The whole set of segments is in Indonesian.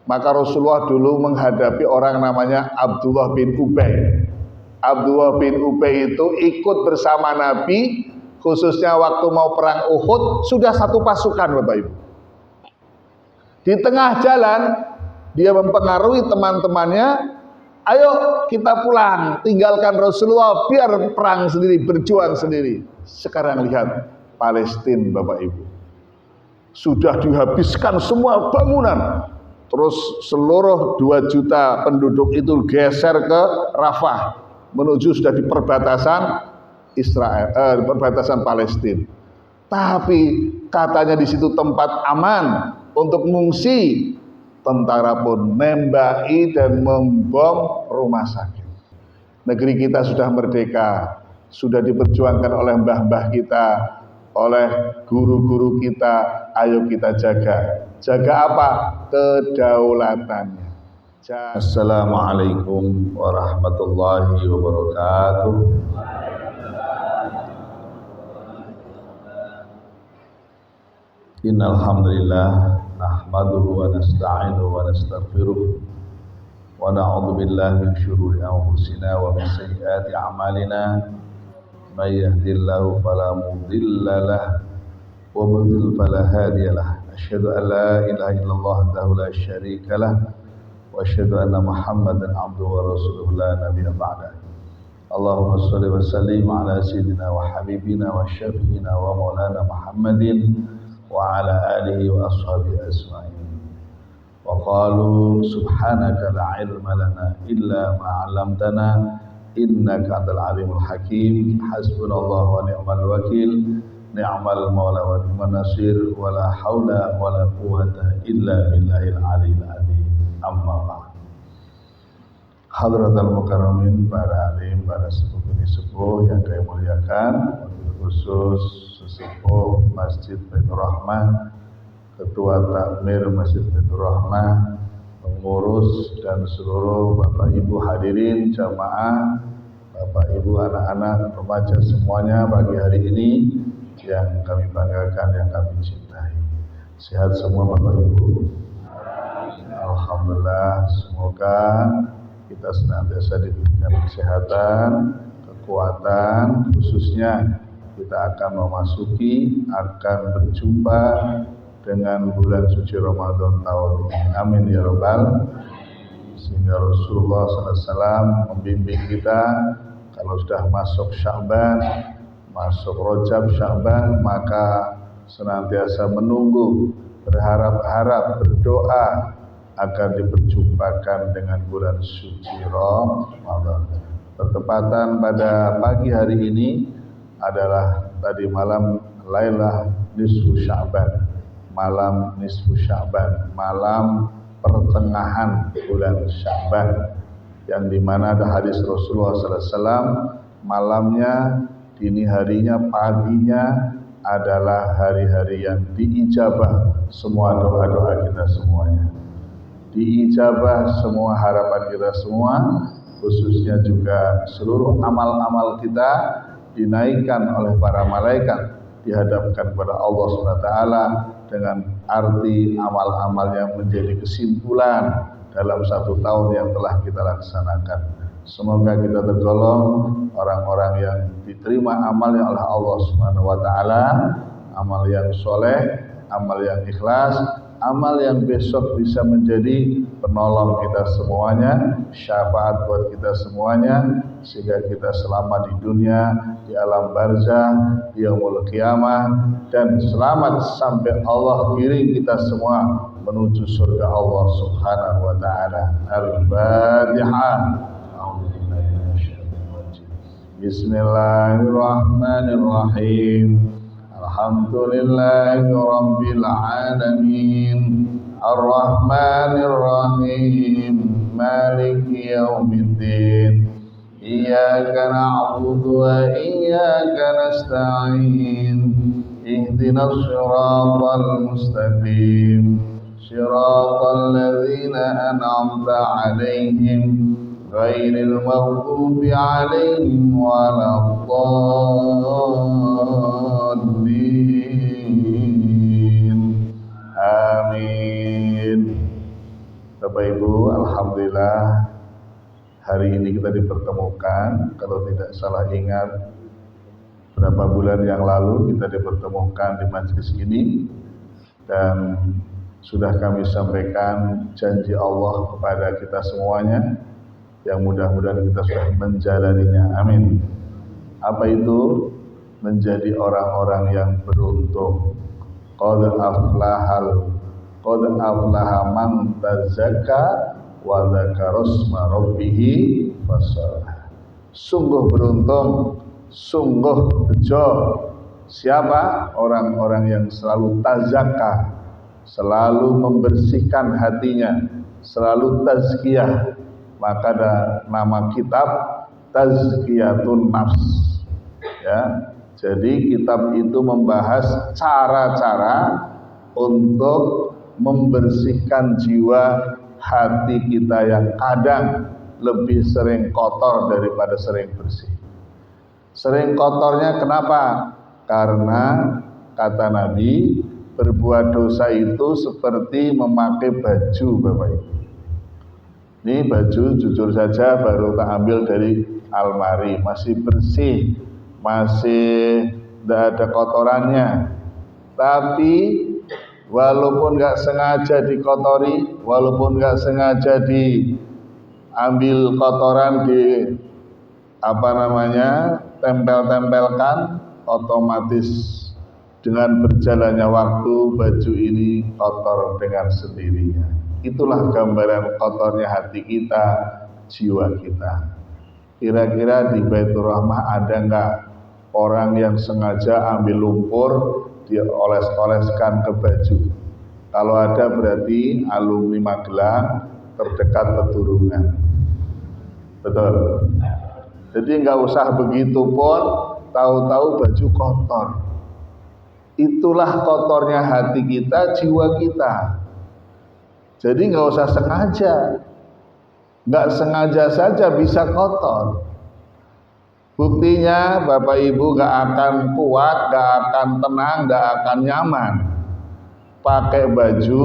Maka Rasulullah dulu menghadapi orang namanya Abdullah bin Ubay. Abdullah bin Ubay itu ikut bersama Nabi, khususnya waktu mau perang Uhud, sudah satu pasukan Bapak Ibu. Di tengah jalan dia mempengaruhi teman-temannya, ayo kita pulang, tinggalkan Rasulullah, biar perang sendiri, berjuang sendiri. Sekarang lihat Palestina Bapak Ibu, sudah dihabiskan semua bangunan, terus seluruh 2 juta penduduk itu geser ke Rafah, menuju sudah di perbatasan perbatasan Palestina. Tapi katanya di situ tempat aman untuk mengungsi. Tentara pun nembaki dan membom rumah sakit. Negeri kita sudah merdeka, sudah diperjuangkan oleh mbah-mbah kita, oleh guru-guru kita. Ayo kita jaga. Jaga apa? Kedaulatannya. Assalamualaikum warahmatullahi wabarakatuh. Innal hamdalillah nahmaduhu wa nasta'inuhu wa nastaghfiruh wa na'udzu billahi min shururi anfusina wa min sayyiati a'malina may yahdihillahu fala mudilla lahu wa man yudlil fala hadiya lahu asyhadu an la ilaha illallah wahdahu la syarika lahu wa asyhadu anna muhammadan abduhu wa rasuluhu la nabiyya ba'dahu. Allahumma shalli wa sallim ala sayyidina wa habibina wa syafi'ina wa maulana Muhammadin wa ala alihi wa ashabihi ajma'in. Wa qalu subhanaka la ilma lana illa ma 'allamtana innaka antal alimul hakim. Hasbunallahu wa ni'mal wakil, ni'mal maula wa ni'man nasir, wa la haula wa la quwwata illa billahil aliyil azim. Amma ba'd. Hadratul mukarramin, para alim, para sepuh yang kami muliakan, khusus sesepuh Masjid Baitur Rahmah, Ketua Takmir Masjid Baitur Rahmah, pengurus dan seluruh Bapak Ibu hadirin jamaah, Bapak Ibu, anak-anak, remaja semuanya pagi hari ini yang kami banggakan, yang kami cintai. Sehat semua Bapak Ibu. Alhamdulillah, semoga kita senantiasa diberikan kesehatan, kekuatan, khususnya kita akan berjumpa dengan bulan suci Ramadan tahun ini. Amin ya rabbal. Sehingga Rasulullah SAW membimbing kita, kalau sudah masuk Sya'ban, masuk Rajab Sya'ban, maka senantiasa menunggu, berharap-harap, berdoa agar diperjumpakan dengan bulan suci Ramadan. Bertepatan pada pagi hari ini adalah tadi malam Lailah Nisfu Sya'ban, malam Nisfu Sya'ban, malam pertengahan bulan Sya'ban, yang dimana ada hadis Rasulullah SAW, malamnya, dini harinya, paginya adalah hari-hari yang diijabah semua doa-doa kita semuanya, diijabah semua harapan kita semua, khususnya juga seluruh amal-amal kita dinaikkan oleh para malaikat, dihadapkan kepada Allah SWT dengan arti amal-amal yang menjadi kesimpulan dalam 1 tahun yang telah kita laksanakan. Semoga kita tergolong orang-orang yang diterima amalnya oleh Allah SWT, amal yang soleh, amal yang ikhlas, amal yang besok bisa menjadi penolong kita semuanya, syafaat buat kita semuanya, sehingga kita selamat di dunia, di alam barzah, di yaumul qiyamah, dan selamat sampai Allah kirim kita semua menuju surga Allah Subhanahu wa taala. Al-Fatihah. Bismillahirrahmanirrahim. Alhamdulillahi rabbil alamin. Ar-Rahmanir Rahim. Maliki yaumiddin. Iyyaka na'budu wa iyyaka nasta'in. Ihdinas siratal mustaqim. Siratal ladzina an'amta 'alaihim ghairil maghdubi 'alaihim waladdallin. Amin. Bapak Ibu, alhamdulillah hari ini kita dipertemukan. Kalau tidak salah ingat, berapa bulan yang lalu kita dipertemukan di majelis ini, dan sudah kami sampaikan janji Allah kepada kita semuanya yang mudah-mudahan kita sudah menjalaninya. Amin. Apa itu? Menjadi orang-orang yang beruntung. Qad aflaha man tazakka wa dzakara isma rabbih fashalah. Sungguh beruntung, sungguh bejo siapa? Orang-orang yang selalu tazakka, selalu membersihkan hatinya, selalu tazkiyah. Maka ada nama kitab Tazkiyatun Nafs. Ya, jadi kitab itu membahas cara-cara untuk membersihkan jiwa hati kita yang kadang lebih sering kotor daripada sering bersih. Sering kotornya kenapa? Karena kata Nabi, berbuat dosa itu seperti memakai baju, Bapak Ibu. Ini baju jujur saja baru tak ambil dari almari, masih bersih, masih tidak ada kotorannya. Tapi walaupun nggak sengaja dikotori, walaupun nggak sengaja diambil kotoran tempel-tempelkan, otomatis dengan berjalannya waktu baju ini kotor dengan sendirinya. Itulah gambaran kotornya hati kita, jiwa kita. Kira-kira di Baitur Rahmah ada nggak orang yang sengaja ambil lumpur dioles-oleskan ke baju? Kalau ada berarti alumni Magelang terdekat Peturungan. Betul. Jadi nggak usah begitu pun, tahu-tahu baju kotor. Itulah kotornya hati kita, jiwa kita. Jadi nggak usah sengaja, nggak sengaja saja bisa kotor. Buktinya Bapak Ibu nggak akan kuat, nggak akan tenang, nggak akan nyaman. Pakai baju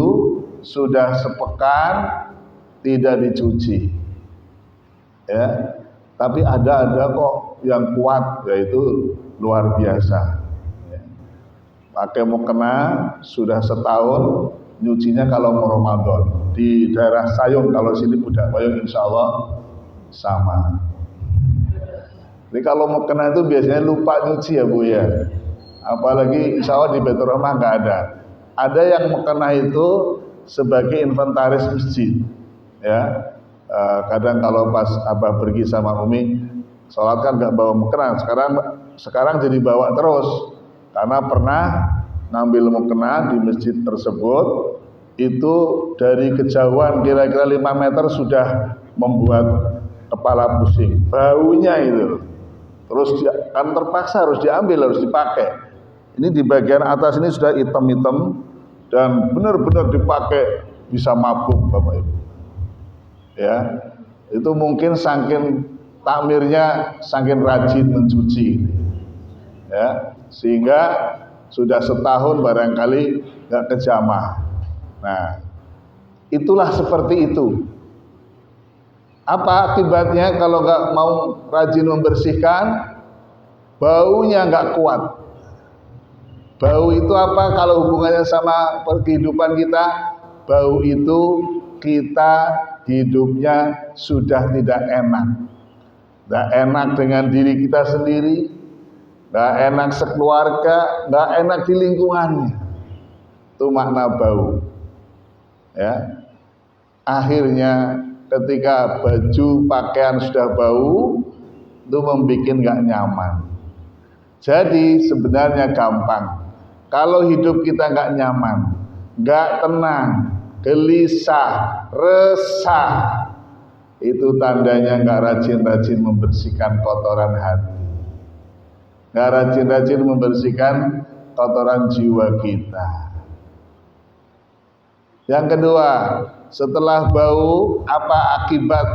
sudah sepekan tidak dicuci, ya. Tapi ada kok yang kuat, yaitu luar biasa. Pakai mukena sudah setahun, nyucinya kalau mau Ramadan. Di daerah Sayung, kalau sini Budak Payung insya Allah sama. Jadi kalau mukena itu biasanya lupa nyuci ya Bu ya. Apalagi insya Allah di Baitur Rahmah nggak ada. Ada yang mukena itu sebagai inventaris masjid. Ya, kadang kalau pas Abah pergi sama Umi sholat kan nggak bawa mukena. Sekarang jadi bawa terus. Karena pernah ngambil mukena di masjid tersebut, itu dari kejauhan kira-kira 5 meter sudah membuat kepala pusing. Baunya itu. Terus kan terpaksa harus diambil, harus dipakai. Ini di bagian atas ini sudah hitam-hitam dan benar-benar dipakai bisa mabuk Bapak Ibu. Ya, itu mungkin saking takmirnya, saking rajin mencuci. Ya, sehingga sudah setahun barangkali nggak kejamah. Nah, itulah seperti itu. Apa akibatnya kalau nggak mau rajin membersihkan? Baunya nggak kuat. Bau itu apa? Kalau hubungannya sama kehidupan kita, bau itu kita hidupnya sudah tidak enak. Nggak enak dengan diri kita sendiri, nggak enak sekeluarga, nggak enak di lingkungannya. Itu makna bau. Ya, akhirnya ketika baju pakaian sudah bau, itu membuat nggak nyaman. Jadi sebenarnya gampang. Kalau hidup kita nggak nyaman, nggak tenang, gelisah, resah, itu tandanya nggak rajin-rajin membersihkan kotoran hati. Nggak rajin-rajin membersihkan kotoran jiwa kita. Yang kedua, setelah bau, apa akibat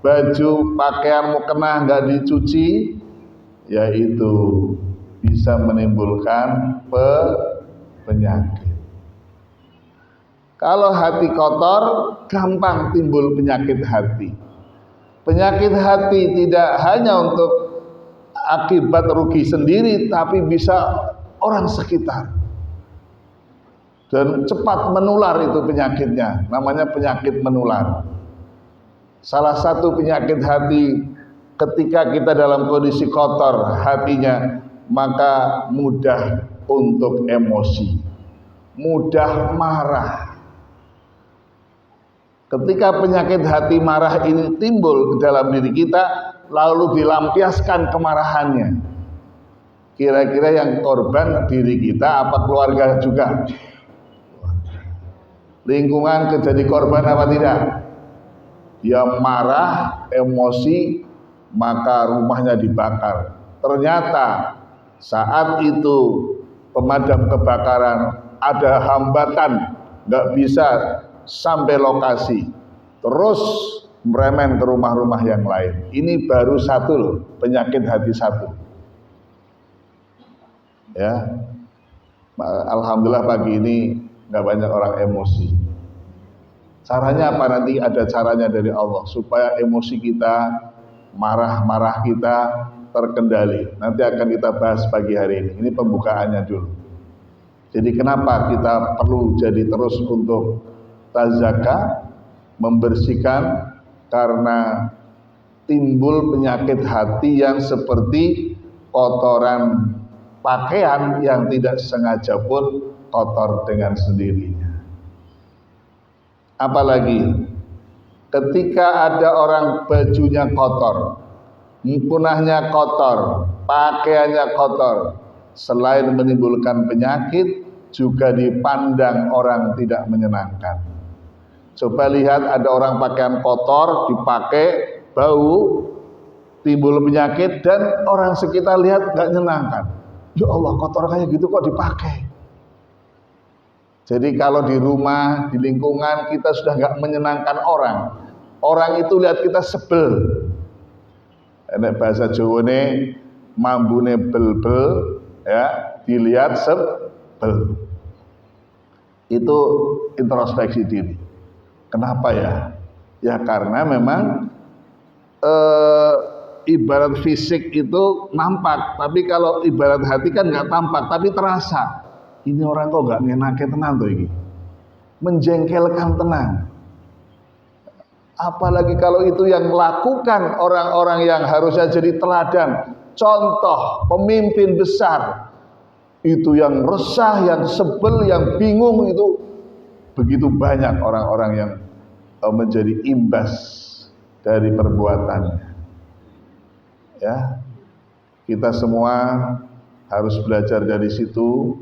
baju pakaian mukena nggak dicuci? Yaitu bisa menimbulkan penyakit. Kalau hati kotor, gampang timbul penyakit hati. Penyakit hati tidak hanya untuk akibat rugi sendiri, tapi bisa orang sekitar. Dan cepat menular itu penyakitnya, namanya penyakit menular. Salah satu penyakit hati ketika kita dalam kondisi kotor hatinya, maka mudah untuk emosi, mudah marah. Ketika penyakit hati marah ini timbul ke dalam diri kita, lalu dilampiaskan kemarahannya, kira-kira yang korban diri kita apa keluarga juga? Lingkungan jadi korban apa tidak? Dia marah, emosi, maka rumahnya dibakar. Ternyata saat itu pemadam kebakaran ada hambatan, nggak bisa sampai lokasi, terus meremen ke rumah-rumah yang lain. Ini baru satu loh, penyakit hati satu. Ya, alhamdulillah pagi ini nggak banyak orang emosi. Caranya apa? Nanti ada caranya dari Allah supaya emosi kita, marah-marah kita terkendali. Nanti akan kita bahas pagi hari ini. Ini pembukaannya dulu. Jadi kenapa kita perlu jadi terus untuk tazakah, membersihkan, karena timbul penyakit hati yang seperti kotoran pakaian yang tidak sengaja pun kotor dengan sendirinya. Apalagi ketika ada orang bajunya kotor, mukunahnya kotor, pakaiannya kotor, selain menimbulkan penyakit, juga dipandang orang tidak menyenangkan. Coba lihat, ada orang pakaian kotor dipakai, bau, timbul penyakit, dan orang sekitar lihat nggak menyenangkan. Ya Allah, kotor kayak gitu kok dipakai. Jadi kalau di rumah, di lingkungan kita sudah nggak menyenangkan orang, orang itu lihat kita sebel. Enak bahasa Jawa ini, mambune bel-bel, ya, dilihat sebel. Itu introspeksi diri. Kenapa ya? Ya karena memang ibarat fisik itu nampak, tapi kalau ibarat hati kan nggak tampak, tapi terasa. Ini orang kok nggak ngenake tenang tuh ini, menjengkelkan tenang. Apalagi kalau itu yang melakukan orang-orang yang harusnya jadi teladan, contoh pemimpin besar, itu yang resah, yang sebel, yang bingung, itu begitu banyak orang-orang yang menjadi imbas dari perbuatannya. Ya, kita semua harus belajar dari situ.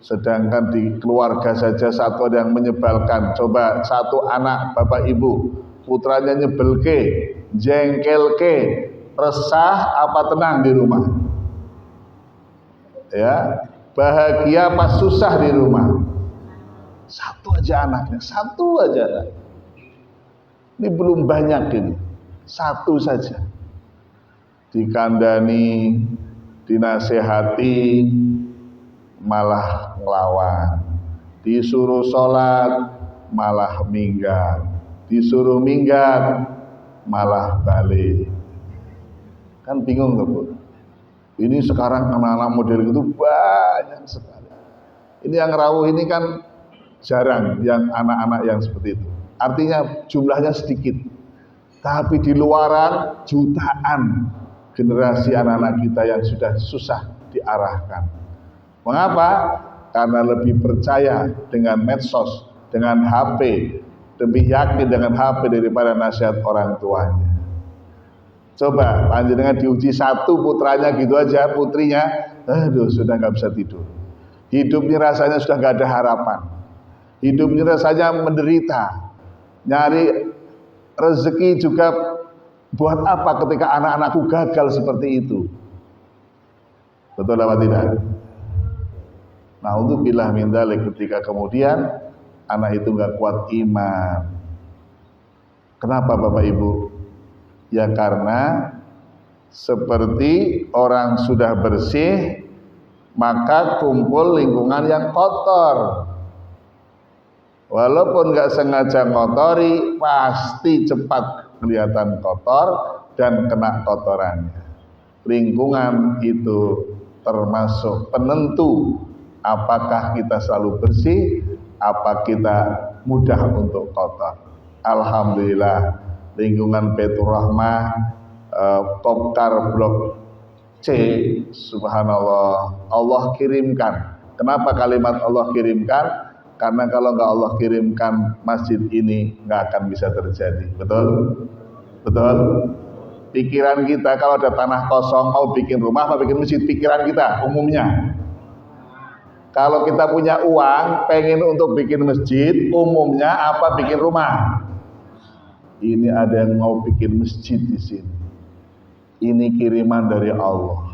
Sedangkan di keluarga saja satu ada yang menyebalkan. Coba satu anak bapak ibu, putranya nyebelke, jengkelke, resah apa tenang di rumah? Ya, bahagia apa susah di rumah? Satu aja anaknya, satu aja anak. Ini belum banyak ini, satu saja. Dikandani, dinasehati, malah ngelawan. Disuruh sholat, malah minggat. Disuruh minggat, malah balik. Kan bingung tuh Bu. Ini sekarang anak-anak model itu banyak sekali. Ini yang rawuh ini kan jarang, yang anak-anak yang seperti itu. Artinya jumlahnya sedikit. Tapi di luaran jutaan generasi anak-anak kita yang sudah susah diarahkan. Mengapa? Karena lebih percaya dengan medsos, dengan HP, lebih yakin dengan HP daripada nasihat orang tuanya. Coba panjenengan diuji satu putranya gitu aja, putrinya, aduh sudah nggak bisa tidur. Hidupnya rasanya sudah nggak ada harapan. Hidupnya rasanya menderita. Nyari rezeki juga buat apa ketika anak-anakku gagal seperti itu? Betul apa tidak? Nah untuk bilah min dzalik, ketika kemudian anak itu nggak kuat iman. Kenapa Bapak Ibu? Ya karena seperti orang sudah bersih, maka kumpul lingkungan yang kotor. Walaupun nggak sengaja ngotori, pasti cepat kelihatan kotor dan kena kotorannya. Lingkungan itu termasuk penentu apakah kita selalu bersih, apa kita mudah untuk kotor. Alhamdulillah, lingkungan Baitur Rahmah Tokar Blok C, subhanallah, Allah kirimkan. Kenapa kalimat Allah kirimkan? Karena kalau nggak Allah kirimkan, masjid ini nggak akan bisa terjadi. Betul? Betul? Pikiran kita kalau ada tanah kosong mau bikin rumah, mau bikin masjid, pikiran kita umumnya. Kalau kita punya uang, pengen untuk bikin masjid, umumnya apa? Bikin rumah. Ini ada yang mau bikin masjid di sini. Ini kiriman dari Allah.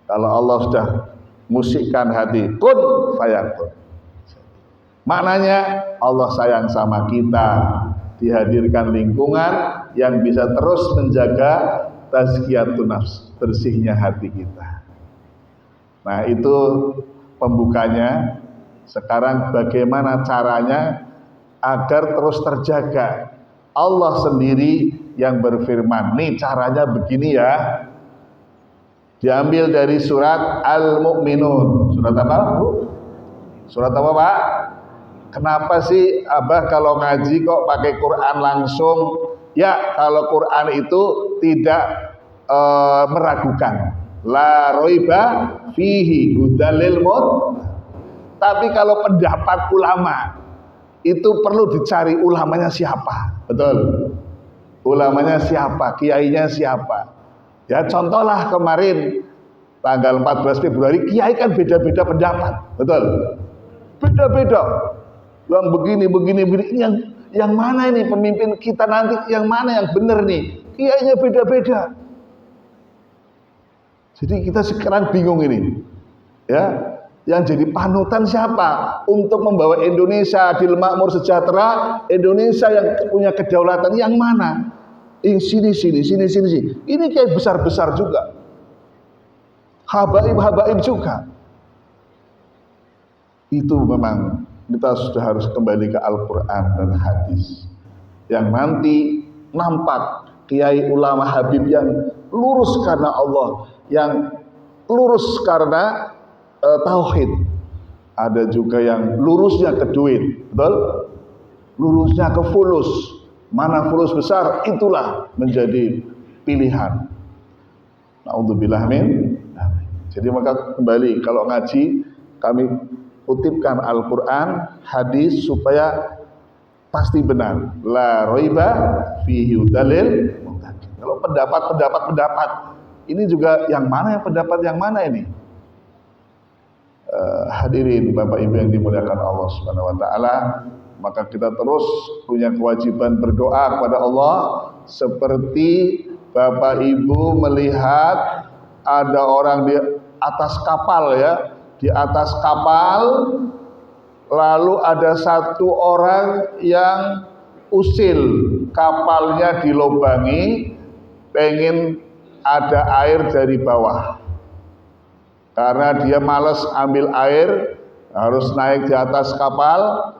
Kalau Allah sudah musikkan hati, kun fayakun. Maknanya Allah sayang sama kita, dihadirkan lingkungan yang bisa terus menjaga tazkiyatun nafs, bersihnya hati kita. Nah, itu pembukanya. Sekarang bagaimana caranya agar terus terjaga? Allah sendiri yang berfirman. Nih caranya begini ya. Diambil dari surat Al-Mu'minun. Surat apa, Bu? Surat apa, Pak? Kenapa sih Abah kalau ngaji kok pakai Quran langsung? Ya, kalau Quran itu tidak meragukan. La roiba fihi hudalil muttaqin. Tapi kalau pendapat ulama itu perlu dicari ulamanya siapa. Betul. Ulamanya siapa, kiainya siapa. Ya contohlah kemarin tanggal 14 Februari kiai kan beda-beda pendapat. Betul. Beda-beda. Yang begini. Yang mana ini pemimpin kita nanti, yang mana yang benar nih? Kiainya beda-beda. Jadi kita sekarang bingung ini. Ya, yang jadi panutan siapa untuk membawa Indonesia adil makmur sejahtera, Indonesia yang punya kedaulatan yang mana? Sini. Ini kayak besar-besar juga. Habaib juga. Itu memang kita sudah harus kembali ke Al-Quran dan hadis. Yang nanti nampak kiai ulama habib yang lurus karena Allah, yang lurus karena tauhid. Ada juga yang lurusnya ke duit, betul? Lurusnya ke fulus. Mana fulus besar, itulah menjadi pilihan. Na'udzubillah min. Jadi maka kembali kalau ngaji kami kutipkan Al-Quran, hadis supaya pasti benar. La roiba fihi dalil. Kalau pendapat ini juga yang mana yang pendapat yang mana ini? Hadirin Bapak Ibu yang dimuliakan Allah Subhanahu wa taala, maka kita terus punya kewajiban berdoa kepada Allah seperti Bapak Ibu melihat ada orang di atas kapal ya. Di atas kapal lalu ada satu orang yang usil kapalnya dilobangi, pengen ada air dari bawah. Karena dia malas ambil air, harus naik di atas kapal.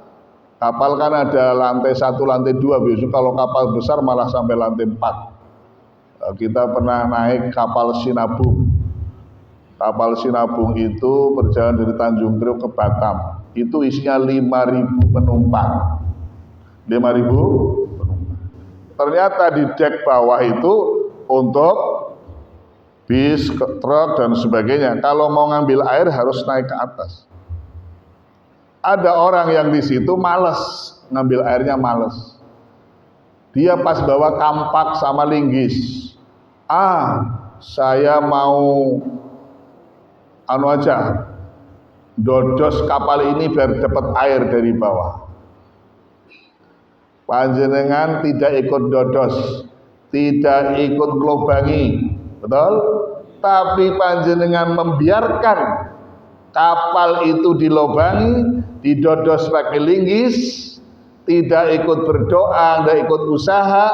Kapal kan ada lantai 1, lantai 2, biasanya kalau kapal besar malah sampai lantai 4. Kita pernah naik kapal Sinabung. Kapal Sinabung itu berjalan dari Tanjung Priok ke Batam. Itu isinya 5.000 penumpang. 5.000 penumpang. Ternyata di dek bawah itu untuk bis, truk dan sebagainya. Kalau mau ngambil air harus naik ke atas. Ada orang yang di situ malas ngambil airnya, malas. Dia pas bawa kampak sama linggis. Saya mau dodos kapal ini biar dapat air dari bawah. Panjenengan tidak ikut dodos, tidak ikut gelobangi, betul? Tapi panjenengan membiarkan kapal itu dilobangi, didodos pakai linggis, tidak ikut berdoa, tidak ikut usaha.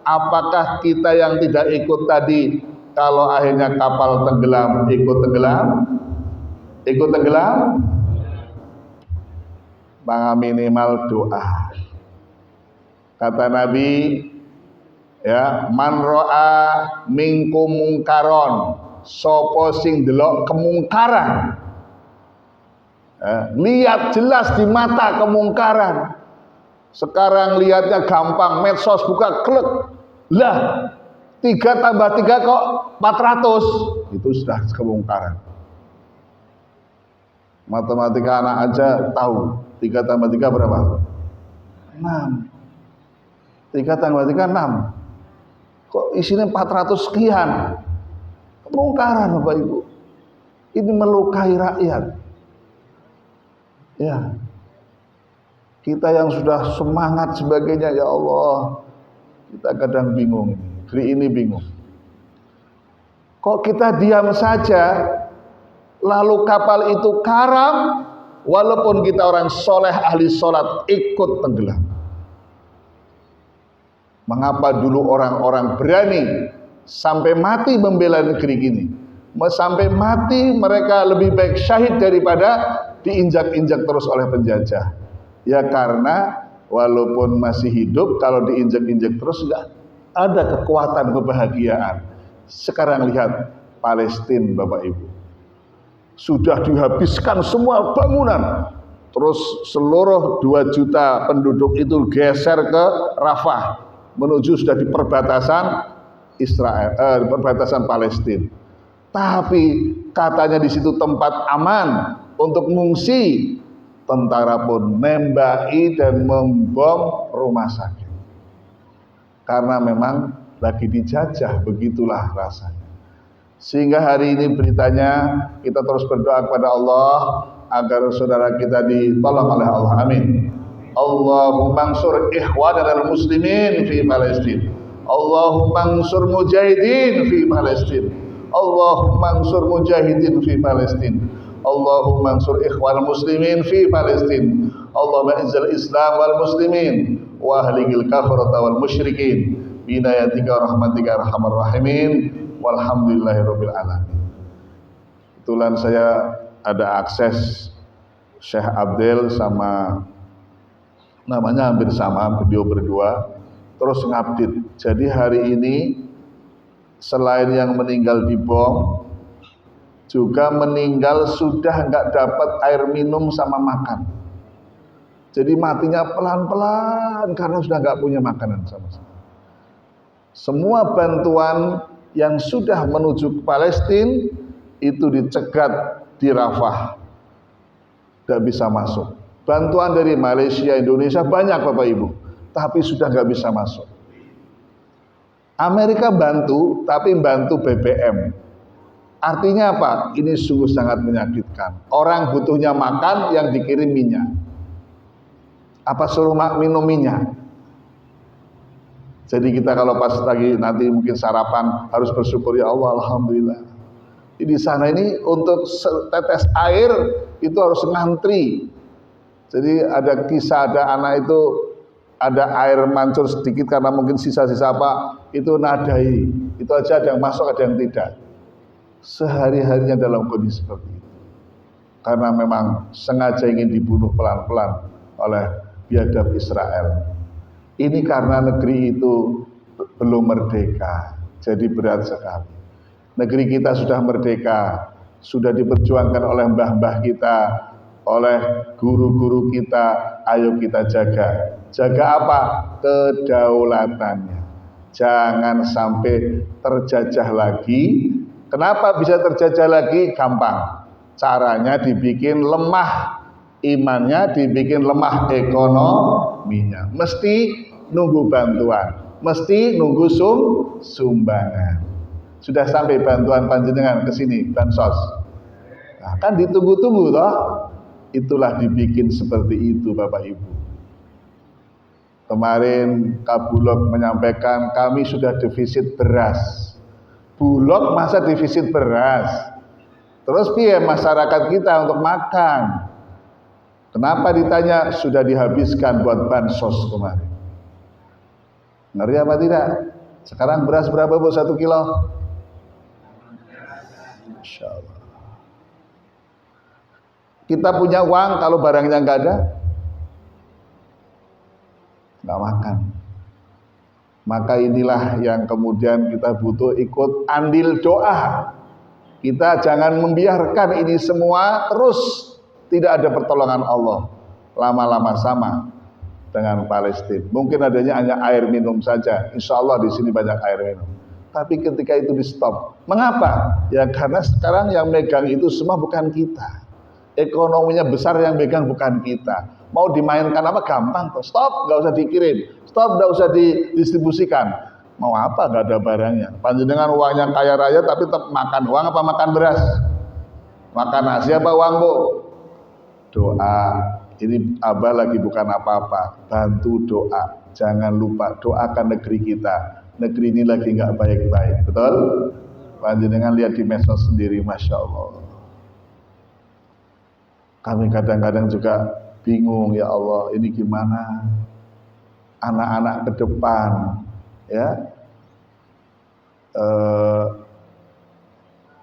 Apakah kita yang tidak ikut tadi, kalau akhirnya kapal tenggelam, ikut tenggelam? Ikut tenggelam? minimal doa. Kata Nabi, ya, man ro'a minkum mungkaron, sapa sing delok kemungkaran, lihat jelas di mata kemungkaran. Sekarang lihatnya gampang, medsos buka klek, lah 3 tambah 3 kok 400, itu sudah kemungkaran. Matematika anak aja tahu 3 tambah 3 berapa? 6. 3 tambah 3 6. Kok isinya 400 sekian? Kemungkaran Bapak Ibu. Ini melukai rakyat. Ya. Kita yang sudah semangat sebagainya, ya Allah, kita kadang bingung. Negeri ini bingung. Kok kita diam saja, lalu kapal itu karam, walaupun kita orang soleh ahli sholat ikut tenggelam. Mengapa dulu orang-orang berani sampai mati membela negeri ini? Sampai mati mereka lebih baik syahid daripada diinjak-injak terus oleh penjajah. Ya karena walaupun masih hidup, kalau diinjak-injak terus enggak ada kekuatan kebahagiaan. Sekarang lihat Palestina Bapak Ibu, sudah dihabiskan semua bangunan, terus seluruh 2 juta penduduk itu geser ke Rafah, menuju sudah di perbatasan Israel, perbatasan Palestina. Tapi katanya di situ tempat aman untuk mengungsi. Tentara pun nembaki dan membom rumah sakit. Karena memang lagi dijajah, begitulah rasanya. Sehingga hari ini beritanya kita terus berdoa kepada Allah agar saudara kita ditolong oleh Allah. Amin. Allahumma ansur ikhwanal muslimin fi Palestin. Allahumma ansur mujahidin fi Palestin. Allahumma ansur mujahidin fi Palestin. Allahumma ansur ikhwal muslimin fi Palestin. Allahumma izzal Islam wal muslimin wa ahligil kafarata wal musyrikin binayatika rahmatika arhamar rahimin walhamdulillahirabbil alamin. Kebetulan saya ada akses Syekh Abdel sama namanya hampir sama, beliau berdua terus ngupdate. Jadi hari ini selain yang meninggal di bom, juga meninggal sudah nggak dapat air minum sama makan. Jadi matinya pelan-pelan karena sudah nggak punya makanan sama sekali. Semua bantuan yang sudah menuju ke Palestina itu dicegat di Rafah, nggak bisa masuk. Bantuan dari Malaysia, Indonesia banyak Bapak Ibu, tapi sudah nggak bisa masuk. Amerika bantu, tapi bantu BBM. Artinya apa? Ini sungguh sangat menyakitkan. Orang butuhnya makan, yang dikirim minyak. Apa suruh minum minyak? Jadi kita kalau pas lagi nanti mungkin sarapan harus bersyukur, ya Allah, alhamdulillah. Di sana ini untuk setetes air itu harus ngantri. Jadi ada kisah, ada anak itu ada air mancur sedikit karena mungkin sisa-sisa apa itu nadai. Itu aja ada yang masuk, ada yang tidak. Sehari-harinya dalam kondisi seperti itu, karena memang sengaja ingin dibunuh pelan-pelan oleh biadab Israel. Ini karena negeri itu belum merdeka, jadi berat sekali. Negeri kita sudah merdeka, sudah diperjuangkan oleh mbah-mbah kita, oleh guru-guru kita. Ayo kita jaga. Jaga apa? Kedaulatannya. Jangan sampai terjajah lagi. Kenapa bisa terjajah lagi? Gampang. Caranya dibikin lemah imannya, dibikin lemah ekonominya. Mesti nunggu bantuan, mesti nunggu sumbangan. Sudah sampai bantuan panjenengan ke sini, bansos. Nah, kan ditunggu-tunggu toh. Itulah dibikin seperti itu Bapak Ibu. Kemarin Kabulog menyampaikan kami sudah defisit beras. Bulog masa defisit beras. Terus piye masyarakat kita untuk makan? Kenapa ditanya? Sudah dihabiskan buat bansos kemarin. Ngeri apa tidak? Sekarang beras berapa Bu 1 kilo? Masya Allah. Kita punya uang, kalau barangnya nggak ada, nggak makan. Maka inilah yang kemudian kita butuh ikut andil doa. Kita jangan membiarkan ini semua terus tidak ada pertolongan Allah. Lama-lama sama dengan Palestina. Mungkin adanya hanya air minum saja. Insya Allah di sini banyak air minum. Tapi ketika itu di stop. Mengapa? Ya karena sekarang yang megang itu semua bukan kita. Ekonominya besar yang megang bukan kita. Mau dimainkan apa gampang kok. Stop, nggak usah dikirim. Stop, nggak usah didistribusikan. Mau apa? Nggak ada barangnya. Panjenengan uangnya kaya raya tapi tetap makan uang apa makan beras? Makan nasi apa uang bu? Doa. Ini Abah lagi bukan apa-apa. Bantu doa. Jangan lupa doakan negeri kita. Negeri ini lagi nggak baik-baik. Betul? Panjenengan lihat di medsos sendiri, Masya Allah. Kami kadang-kadang juga bingung, ya Allah, ini gimana anak-anak ke depan, ya,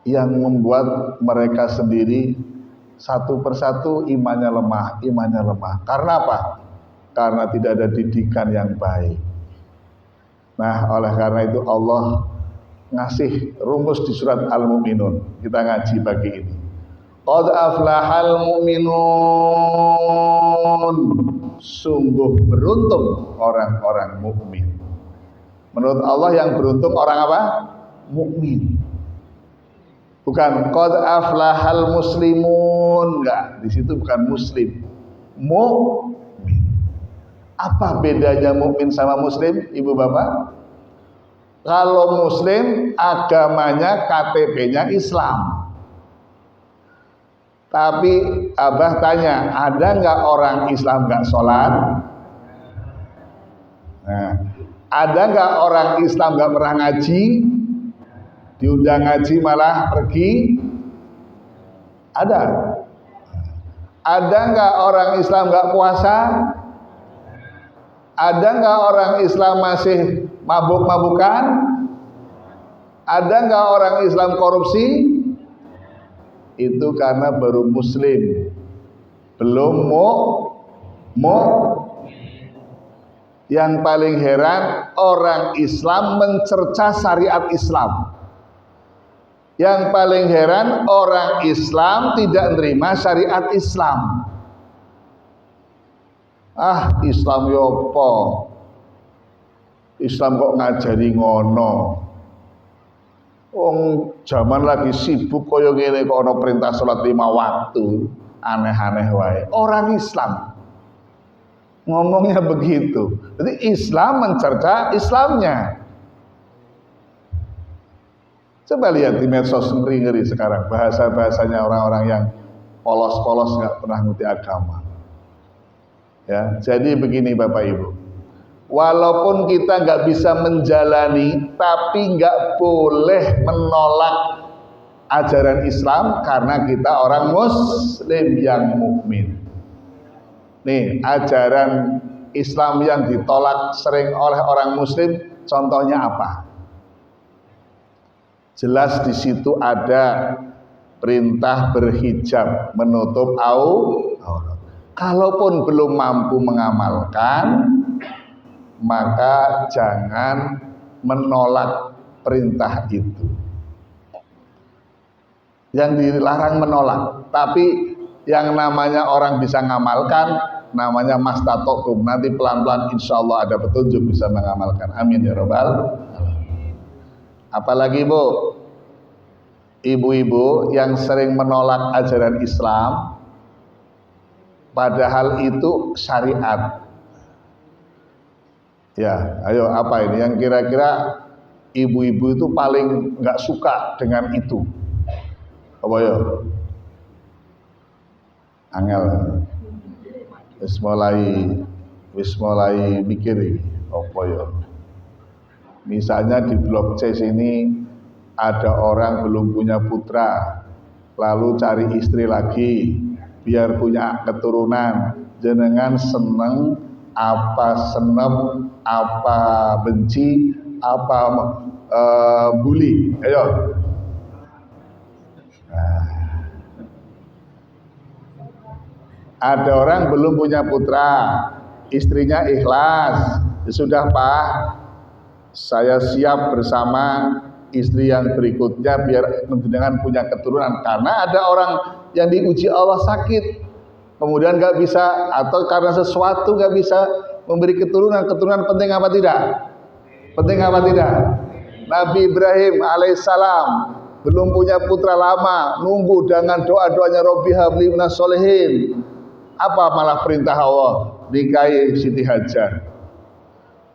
yang membuat mereka sendiri satu persatu imannya lemah. Karena apa? Karena tidak ada didikan yang baik. Nah, oleh karena itu Allah ngasih rumus di surat Al-Mu'minun. Kita ngaji pagi ini. Qad aflahal mu'minun. Sungguh beruntung orang-orang mukmin. Menurut Allah yang beruntung orang apa? Mukmin. Bukan qad aflahal muslimun, enggak, di situ bukan muslim. Mukmin. Apa bedanya mukmin sama muslim, Ibu Bapak? Kalau muslim agamanya KTP-nya Islam. Tapi Abah tanya, ada nggak orang Islam nggak sholat? Nah, ada nggak orang Islam nggak pernah ngaji? Diundang ngaji malah pergi? Ada. Ada nggak orang Islam nggak puasa? Ada nggak orang Islam masih mabuk-mabukan? Ada nggak orang Islam korupsi? Itu karena baru muslim, belum Yang paling heran orang Islam mencerca syariat Islam. Yang paling heran orang Islam tidak menerima syariat Islam. Ah, Islam yopo? Islam kok ngajari ngono? Wong zaman lagi sibuk kaya ngene kok ana perintah salat 5 waktu, aneh-aneh wae. Orang Islam ngomongnya begitu. Jadi Islam mencerca Islamnya. Coba lihat di medsos, ngeri-ngeri sekarang bahasa-bahasanya orang-orang yang polos-polos nggak pernah ngerti agama. Ya, jadi begini Bapak Ibu. Walaupun kita nggak bisa menjalani, tapi nggak boleh menolak ajaran Islam karena kita orang Muslim yang mukmin. Nih, ajaran Islam yang ditolak sering oleh orang Muslim, contohnya apa? Jelas di situ ada perintah berhijab, menutup aurat. Kalaupun belum mampu mengamalkan, maka jangan menolak perintah itu. Yang dilarang menolak, tapi yang namanya orang bisa ngamalkan, namanya mastatokum. Nanti pelan-pelan insya Allah ada petunjuk bisa mengamalkan. Amin ya Rabbal. Apalagi Bu, ibu-ibu yang sering menolak ajaran Islam, padahal itu syariat. Ya, ayo apa ini yang kira-kira ibu-ibu itu paling nggak suka dengan itu? Apa ya? Angel. Wis mulai mikir apa ya? Misalnya di blok C sini ada orang belum punya putra, lalu cari istri lagi biar punya keturunan. Jenengan seneng apa senep, apa benci, apa bully? Ayo. Nah, ada orang belum punya putra, istrinya ikhlas, ya sudah Pak, saya siap bersama istri yang berikutnya biar dengan punya keturunan. Karena ada orang yang diuji Allah sakit, kemudian nggak bisa, atau karena sesuatu nggak bisa memberi keturunan. Keturunan penting apa tidak? Penting apa tidak? Nabi Ibrahim alaihissalam belum punya putra lama, nunggu dengan doa-doanya Robbi habli minas sholihin. Apa malah perintah Allah? Nikahi Siti Hajar.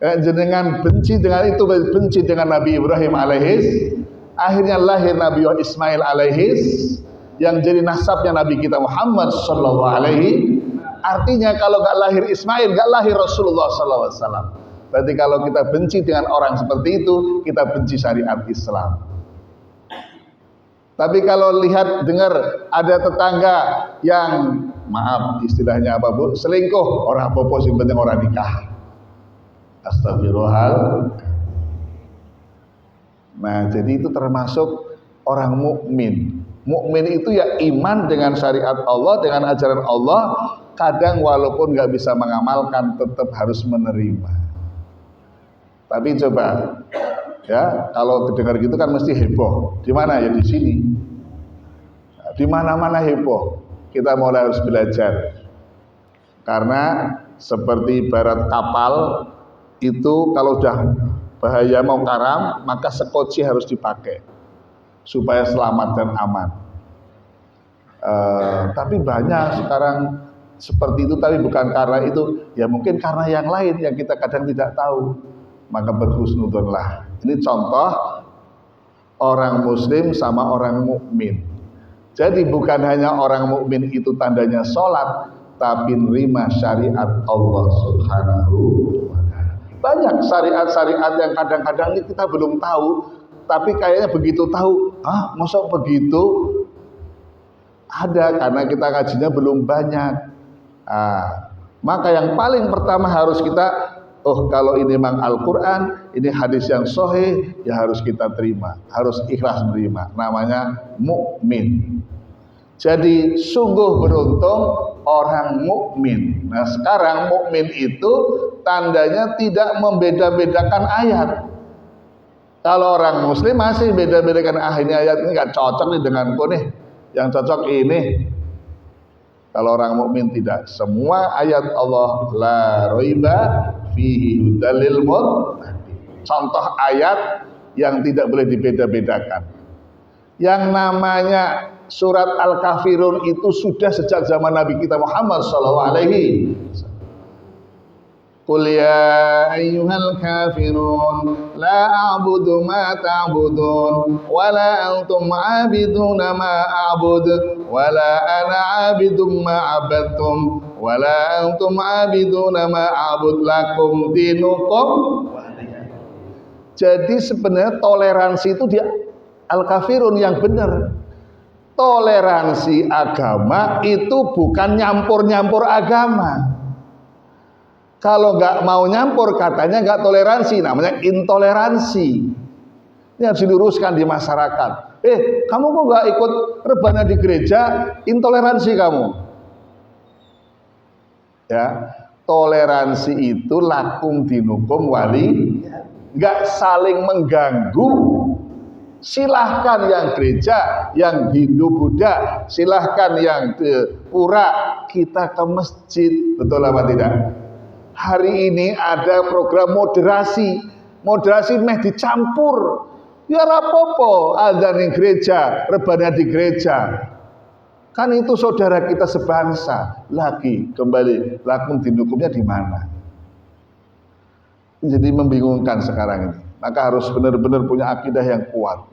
Jenengan benci dengan itu, benci dengan Nabi Ibrahim alaihis, akhirnya lahir Nabi Ismail alaihis, yang jadi nasabnya Nabi kita Muhammad sallallahu alaihi. Artinya kalau gak lahir Ismail, gak lahir Rasulullah sallallahu alaihi wasallam. Berarti kalau kita benci dengan orang seperti itu, kita benci syariat Islam. Tapi kalau lihat dengar ada tetangga yang, maaf istilahnya apa Bu, selingkuh, orang apa sing penting orang nikah. Astagfirullahal. Nah, jadi itu termasuk orang mukmin. Mukmin itu ya iman dengan syariat Allah, dengan ajaran Allah. Kadang walaupun nggak bisa mengamalkan, tetap harus menerima. Tapi coba, ya kalau dengar gitu kan mesti heboh. Di mana ya? Di sini. Di mana-mana heboh. Kita mulai harus belajar. Karena seperti ibarat kapal, itu kalau udah bahaya mau karam, maka sekoci harus dipakai supaya selamat dan aman. Tapi banyak sekarang seperti itu, tapi bukan karena itu, ya mungkin karena yang lain yang kita kadang tidak tahu. Maka berhusnudonlah. Ini contoh orang muslim sama orang mukmin. Jadi bukan hanya orang mukmin itu tandanya sholat, tapi nerima syariat Allah Subhanahu wa ta'ala. Banyak syariat-syariat yang kadang-kadang ini kita belum tahu, tapi kayaknya begitu tahu, masa begitu? Ada, karena kita kajinya belum banyak. Maka yang paling pertama harus kita, kalau ini memang Al-Quran, ini hadis yang sahih, ya harus kita terima, harus ikhlas menerima. Namanya mukmin. Jadi sungguh beruntung orang mukmin. Nah sekarang mukmin itu tandanya tidak membeda-bedakan ayat. Kalau orang muslim masih beda-bedakan, ini ayat ini nggak cocok nih denganku nih, yang cocok ini. Kalau orang mukmin tidak, semua ayat Allah la raiba fihi hudalil muttaqin. Contoh ayat yang tidak boleh dibeda-bedakan. Yang namanya surat Al-Kafirun itu sudah sejak zaman Nabi kita Muhammad sallallahu alaihi wasallam. Qul ya ayyuhal kafirun la a'budu ma ta'budun wa la antum 'abiduna ma a'bud wa la ana 'abidum ma 'abadtum wa la antum 'abiduna ma a'bud lakum dinukum. Jadi sebenarnya toleransi itu di Al-Kafirun yang benar. Toleransi agama itu bukan nyampur-nyampur agama. Kalau nggak mau nyampur katanya nggak toleransi, namanya intoleransi. Ini harus diluruskan di masyarakat. Kamu kok nggak ikut rebana di gereja? Intoleransi kamu. Ya, toleransi itu lakum dinukum wali, nggak saling mengganggu. Silahkan yang gereja, yang Hindu Buddha, silahkan yang pura, kita ke masjid, betul apa tidak? Hari ini ada program moderasi meh dicampur. Ya rapopo, ada di gereja, rebana di gereja. Kan itu saudara kita sebangsa. Lagi kembali, lakum dinukumnya di mana? Jadi membingungkan sekarang ini. Maka harus benar-benar punya akidah yang kuat.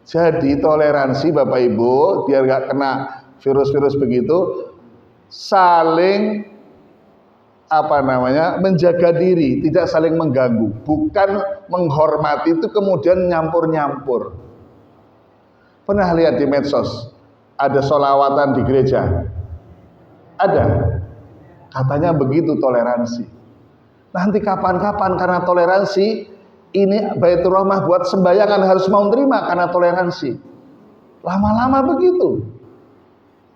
Jadi toleransi Bapak Ibu, biar gak kena virus-virus begitu, saling menjaga diri, tidak saling mengganggu, bukan menghormati itu kemudian nyampur-nyampur. Pernah lihat di medsos ada sholawatan di gereja? Ada, katanya begitu toleransi. Nanti kapan-kapan karena toleransi ini Baitur Rahmah buat sembayangan harus mau terima karena toleransi. Lama-lama begitu.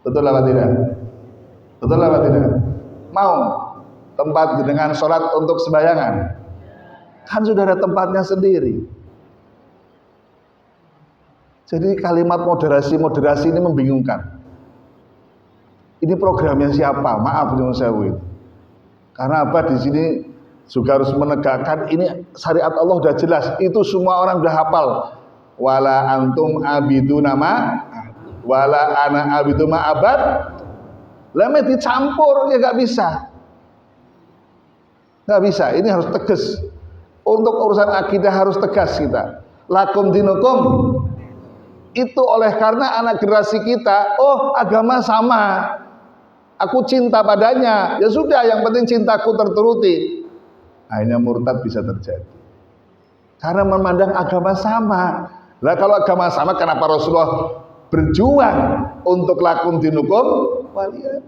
Betul apa tidak? Betul apa tidak? Mau. tempat dengan sholat untuk sembayangan? Kan sudah ada tempatnya sendiri. Jadi kalimat moderasi ini membingungkan. Ini programnya siapa? Maaf nyuwun sewu. Karena apa, di sini juga harus menegakkan ini syariat Allah sudah jelas. Itu semua orang sudah hafal. Wala antum abiduna ma wala ana abidu ma abad. Lama dicampur ya nggak bisa. Nggak bisa. Ini harus tegas. Untuk urusan akidah harus tegas kita. Lakum dinukum. Itu oleh karena anak generasi kita, oh agama sama, aku cinta padanya, ya sudah, yang penting cintaku terturuti. Akhirnya murtad bisa terjadi karena memandang agama sama. Nah kalau agama sama, kenapa Rasulullah berjuang untuk lakum dinukum waliyad?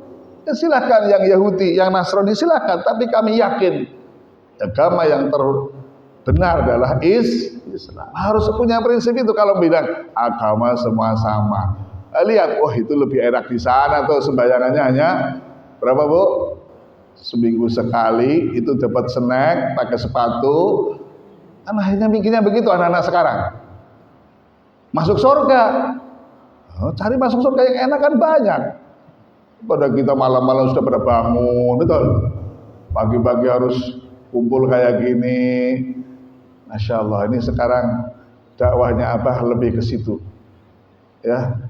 Ya silakan yang Yahudi, yang Nasrani silakan, tapi kami yakin agama yang benar adalah Islam. Harus punya prinsip itu. Kalau bilang agama semua sama, lihat, oh itu lebih enak di sana tuh, sembayangannya hanya berapa bu? Seminggu sekali, itu dapat snack, pakai sepatu. Kan akhirnya mikirnya begitu anak-anak sekarang. Masuk surga, cari masuk surga yang enak kan banyak. Pada kita malam-malam sudah pada bangun, betul. Pagi-pagi harus kumpul kayak gini. Masya Allah, ini sekarang dakwahnya Abah lebih ke situ, ya.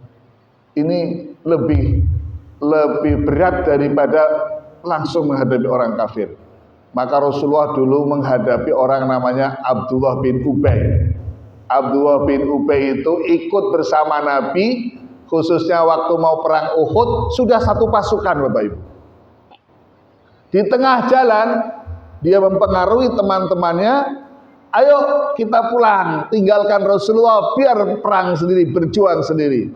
Ini lebih berat daripada langsung menghadapi orang kafir. Maka Rasulullah dulu menghadapi orang namanya Abdullah bin Ubay. Abdullah bin Ubay itu ikut bersama Nabi, khususnya waktu mau perang Uhud, sudah satu pasukan Bapak Ibu. Di tengah jalan dia mempengaruhi teman-temannya. Ayo kita pulang, tinggalkan Rasulullah, biar perang sendiri, berjuang sendiri.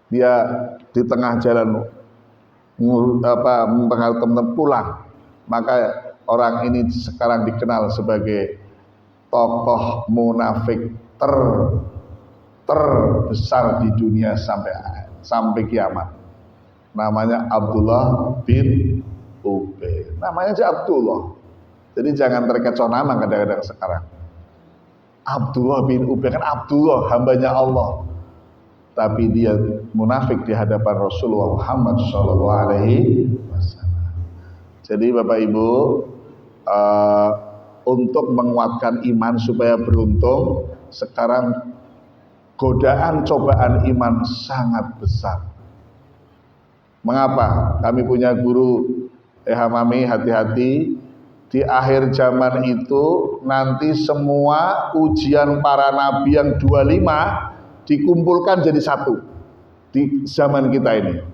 Dia di tengah jalan mempengaruhi teman-teman pulang. Maka orang ini sekarang dikenal sebagai tokoh munafik terbesar di dunia sampai kiamat. Namanya Abdullah bin Ubay. Namanya aja Abdullah. Jadi jangan terkecoh nama kadang-kadang sekarang. Abdullah bin Ubay kan Abdullah, hambanya Allah. Tapi dia munafik di hadapan Rasulullah Muhammad SAW. Jadi Bapak Ibu, untuk menguatkan iman supaya beruntung, sekarang godaan cobaan iman sangat besar. Mengapa? Kami punya guru, Mami, hati-hati. Di akhir zaman itu nanti semua ujian para nabi yang 25 dikumpulkan jadi satu di zaman kita ini.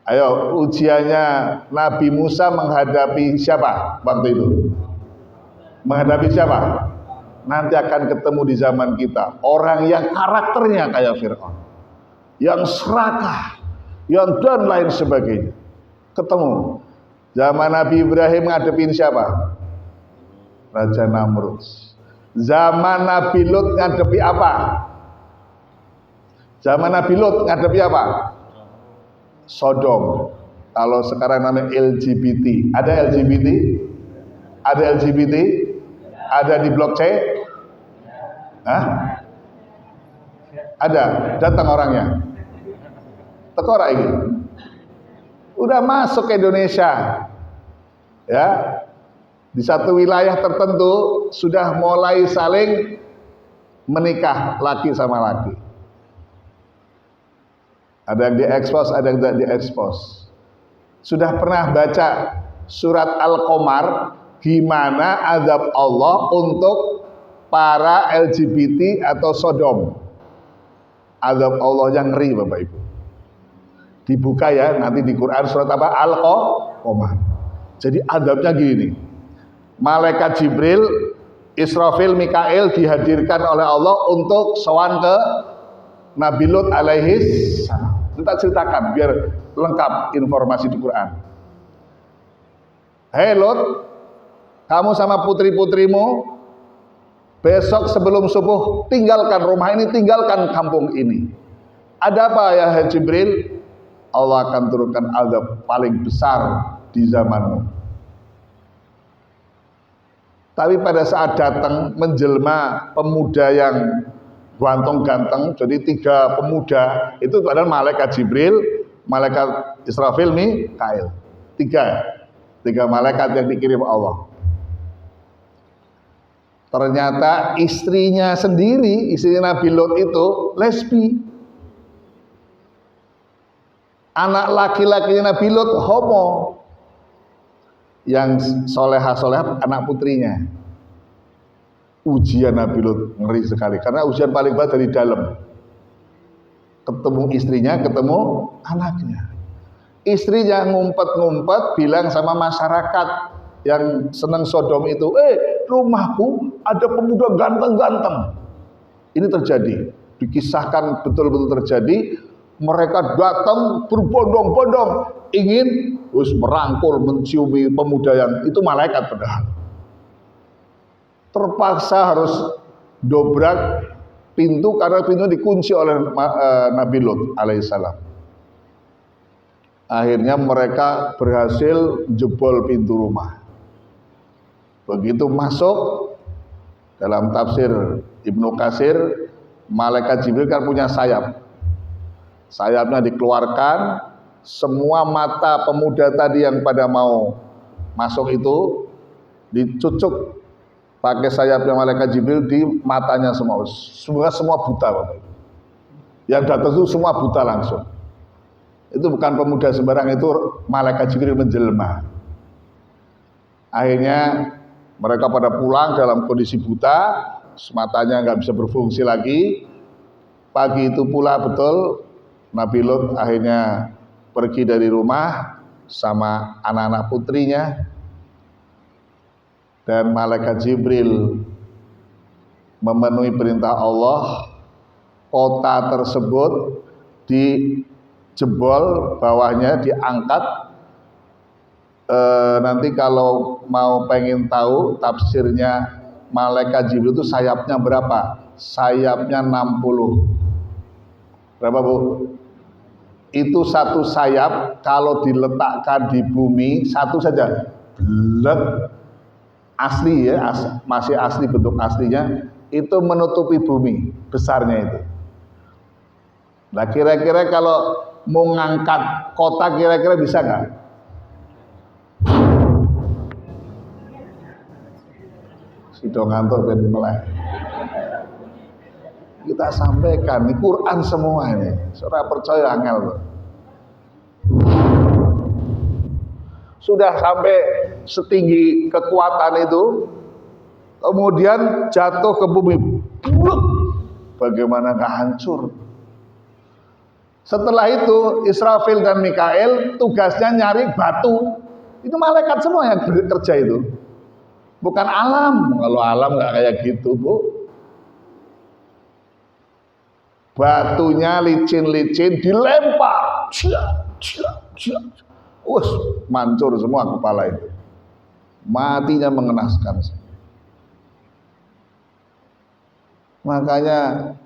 Ayo, ujiannya Nabi Musa menghadapi siapa waktu itu? Menghadapi siapa? Nanti akan ketemu di zaman kita orang yang karakternya kayak Fir'aun, yang serakah, yang dan lain sebagainya. Ketemu. Zaman Nabi Ibrahim ngadepin siapa? Raja Namrud. Zaman Nabi Lut ngadepi apa? Zaman Nabi Lut ngadepi apa? Sodom. Kalau sekarang namanya LGBT. Ada LGBT? Ada LGBT? Ada di blok C? Hah? Ada. Datang orangnya. Tekor ini. Udah masuk ke Indonesia, ya, di satu wilayah tertentu sudah mulai saling menikah laki sama laki. Ada yang diekspos, ada yang tidak diekspos. Sudah pernah baca surat Al-Qamar, gimana azab Allah untuk para LGBT atau Sodom? Azab Allah yang ngeri Bapak Ibu. Dibuka ya nanti di Quran surat apa? Al-Qamar. Jadi adabnya gini. Malaikat Jibril, Israfil, Mikail dihadirkan oleh Allah untuk sowan ke Nabi Lut alaihi salam. Kita ceritakan biar lengkap informasi di Quran. Hei Lut, kamu sama putri-putrimu besok sebelum subuh tinggalkan rumah ini, tinggalkan kampung ini. Ada apa ya Jibril? Allah akan turunkan azab paling besar di zamanmu. Tapi pada saat datang menjelma pemuda yang ganteng-ganteng, jadi 3 pemuda itu adalah malaikat Jibril, malaikat Israfil, Mikail. 3 malaikat yang dikirim Allah. Ternyata istrinya sendiri, istrinya Nabi Lot itu lesbi. Anak laki-lakinya Nabi Lot homo. Yang solehah anak putrinya. Ujian Nabi Lot ngeri sekali, karena ujian paling berat dari dalam. Ketemu istrinya, ketemu anaknya. Istrinya ngumpet-ngumpet bilang sama masyarakat yang senang Sodom itu, rumahku ada pemuda ganteng-ganteng. Ini terjadi, dikisahkan betul-betul terjadi. Mereka datang berbondong-bondong ingin merangkul, menciumi pemuda yang itu malaikat padahal. Terpaksa harus dobrak pintu karena pintu dikunci oleh Nabi Lot alaihissalam. Akhirnya mereka berhasil jebol pintu rumah. Begitu masuk, dalam tafsir Ibnu Katsir, malaikat Jibril kan punya sayap. Sayapnya dikeluarkan, semua mata pemuda tadi yang pada mau masuk itu dicucuk pakai sayapnya malaikat Jibril di matanya semua. Semua buta, Bapak. Yang datang itu semua buta langsung. Itu bukan pemuda sembarang, itu malaikat Jibril menjelma. Akhirnya mereka pada pulang dalam kondisi buta, matanya nggak bisa berfungsi lagi. Pagi itu pula betul Nabi Lot akhirnya pergi dari rumah sama anak-anak putrinya, dan malaikat Jibril memenuhi perintah Allah. Kota tersebut dijebol, bawahnya diangkat. Nanti kalau mau pengen tahu tafsirnya malaikat Jibril itu sayapnya berapa? Sayapnya 60. Berapa, Bu? Itu satu sayap kalau diletakkan di bumi satu saja, blek, asli ya, masih asli, bentuk aslinya itu menutupi bumi besarnya itu. Nah kira-kira kalau mau ngangkat kota kira-kira bisa nggak? Sudah ngantuk ben meleh. Kita sampaikan di Quran semua ini. Saudara percaya angel loh. Sudah sampai setinggi kekuatan itu, kemudian jatuh ke bumi. Bagaimana nggak hancur? Setelah itu Israfil dan Mikail tugasnya nyari batu. Itu malaikat semua yang kerja itu. Bukan alam. Kalau alam nggak kayak gitu, Bu. Batunya licin-licin dilempar, mancur semua kepala itu. Matinya mengenaskan. Makanya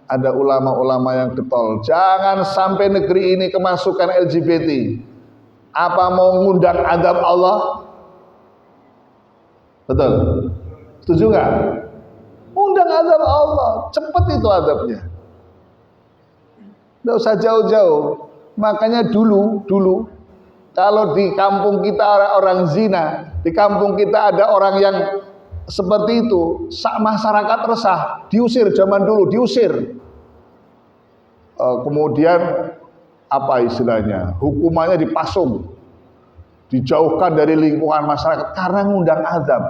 ada ulama-ulama yang getol, jangan sampai negeri ini kemasukan LGBT. Apa mau ngundang azab Allah? Betul? Setuju nggak? Undang azab Allah, cepet itu azabnya. Tidak usah jauh-jauh. Makanya dulu kalau di kampung kita ada orang zina, di kampung kita ada orang yang seperti itu, masyarakat resah, diusir zaman dulu, diusir. Kemudian apa istilahnya? Hukumannya dipasung, dijauhkan dari lingkungan masyarakat karena ngundang azab.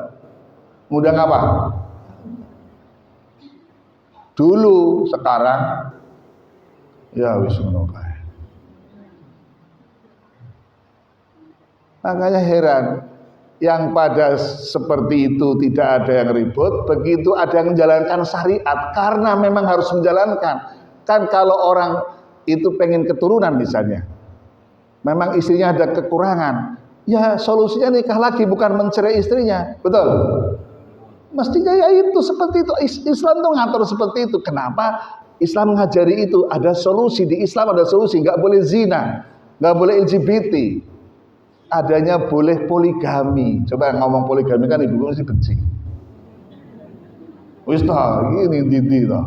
Ngundang apa? Dulu, sekarang ya wis ngono kae. Makanya heran, yang pada seperti itu tidak ada yang ribut, begitu ada yang menjalankan syariat karena memang harus menjalankan. Kan kalau orang itu pengen keturunan misalnya, memang istrinya ada kekurangan, ya solusinya nikah lagi, bukan mencerai istrinya, betul? Mestinya ya itu seperti itu. Islam tuh ngatur seperti itu. Kenapa? Islam mengajari itu, ada solusi, di Islam ada solusi, nggak boleh zina. nggak boleh LGBT, adanya boleh poligami. Coba ngomong poligami kan ibu mesti benci. Wis toh, ini didi toh.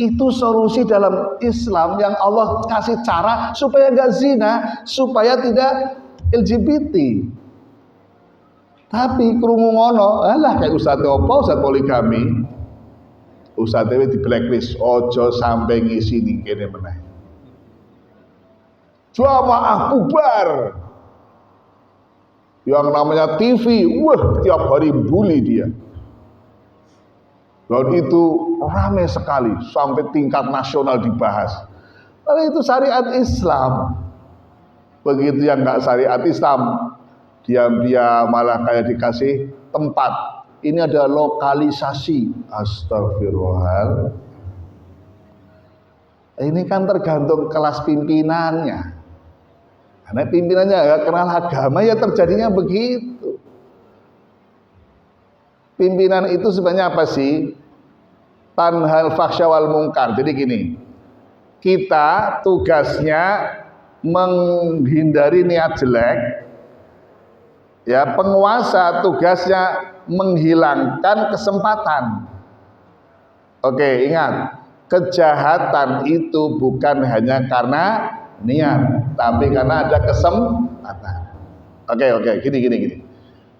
Itu solusi dalam Islam yang Allah kasih cara supaya nggak zina, supaya tidak LGBT. Tapi krungu ngono, alah kayak ustadz apa, ustadz poligami. Ustadz di blacklist, ojo sampai ngisi ning kene meneh. Jamaah bubar. Yang namanya TV, wah tiap hari bully dia. Dan itu ramai sekali sampai tingkat nasional dibahas. Lalu itu syariat Islam. Begitu yang nggak syariat Islam, diam-diam malah kayak dikasih tempat. Ini ada lokalisasi. Astagfirullah. Ini kan tergantung kelas pimpinannya. Karena pimpinannya nggak kenal agama ya terjadinya begitu. Pimpinan itu sebenarnya apa sih? Tanhal fahsya wal mungkar. Jadi gini, kita tugasnya menghindari niat jelek, ya penguasa tugasnya menghilangkan kesempatan. Oke, ingat, kejahatan itu bukan hanya karena niat, tapi karena ada kesempatan. Oke, gini.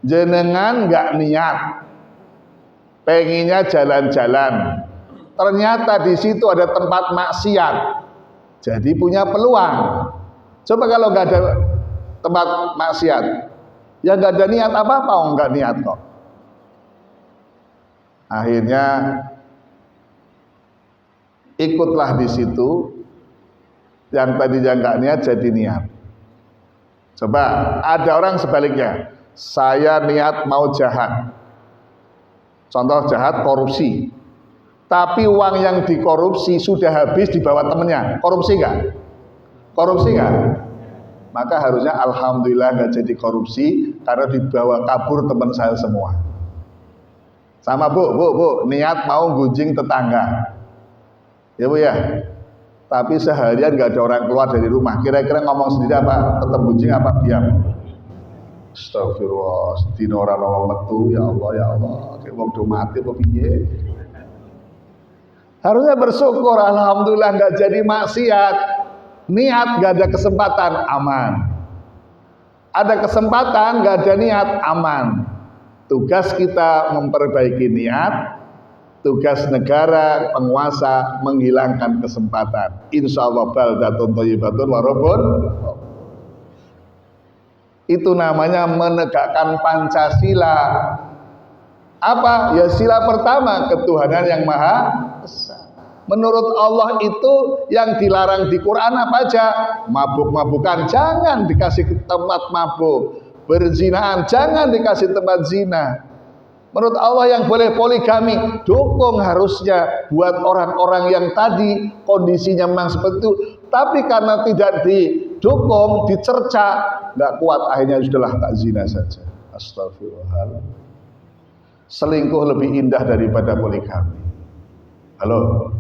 Jenengan nggak niat, pengennya jalan-jalan, ternyata di situ ada tempat maksiat, jadi punya peluang. Coba kalau nggak ada tempat maksiat, ya nggak ada niat apa-apa, nggak niat kok. Akhirnya ikutlah di situ, yang tadinya nggak niat jadi niat. Coba ada orang sebaliknya, saya niat mau jahat. Contoh jahat korupsi, tapi uang yang dikorupsi sudah habis dibawa temennya, korupsi nggak? Korupsi nggak? Maka harusnya alhamdulillah nggak jadi korupsi karena dibawa kabur teman saya semua. Sama bu, niat mau gunjing tetangga, ya bu ya. Tapi seharian nggak ada orang keluar dari rumah. Kira-kira ngomong sendiri apa? Tetap gunjing apa diam? Astagfirullah, sedina ora ana metu, ya Allah, kayak wong do mati apa piye? Harusnya bersyukur, alhamdulillah nggak jadi maksiat. Niat nggak ada kesempatan, aman. Ada kesempatan nggak ada niat, aman. Tugas kita memperbaiki niat, tugas negara, penguasa menghilangkan kesempatan. Insyaallah baldatun thayyibatun wa rabbun. Itu namanya menegakkan Pancasila. Apa? Ya sila pertama, ketuhanan yang maha esa. Menurut Allah itu yang dilarang di Quran apa aja? Mabuk-mabukan, jangan dikasih tempat mabuk. Berzinaan, jangan dikasih tempat zina. Menurut Allah yang boleh poligami, dukung harusnya buat orang-orang yang tadi kondisinya memang seperti itu. Tapi karena tidak didukung, dicerca, nggak kuat, akhirnya sudahlah tak zina saja. Astagfirullah. Selingkuh lebih indah daripada poligami. Halo?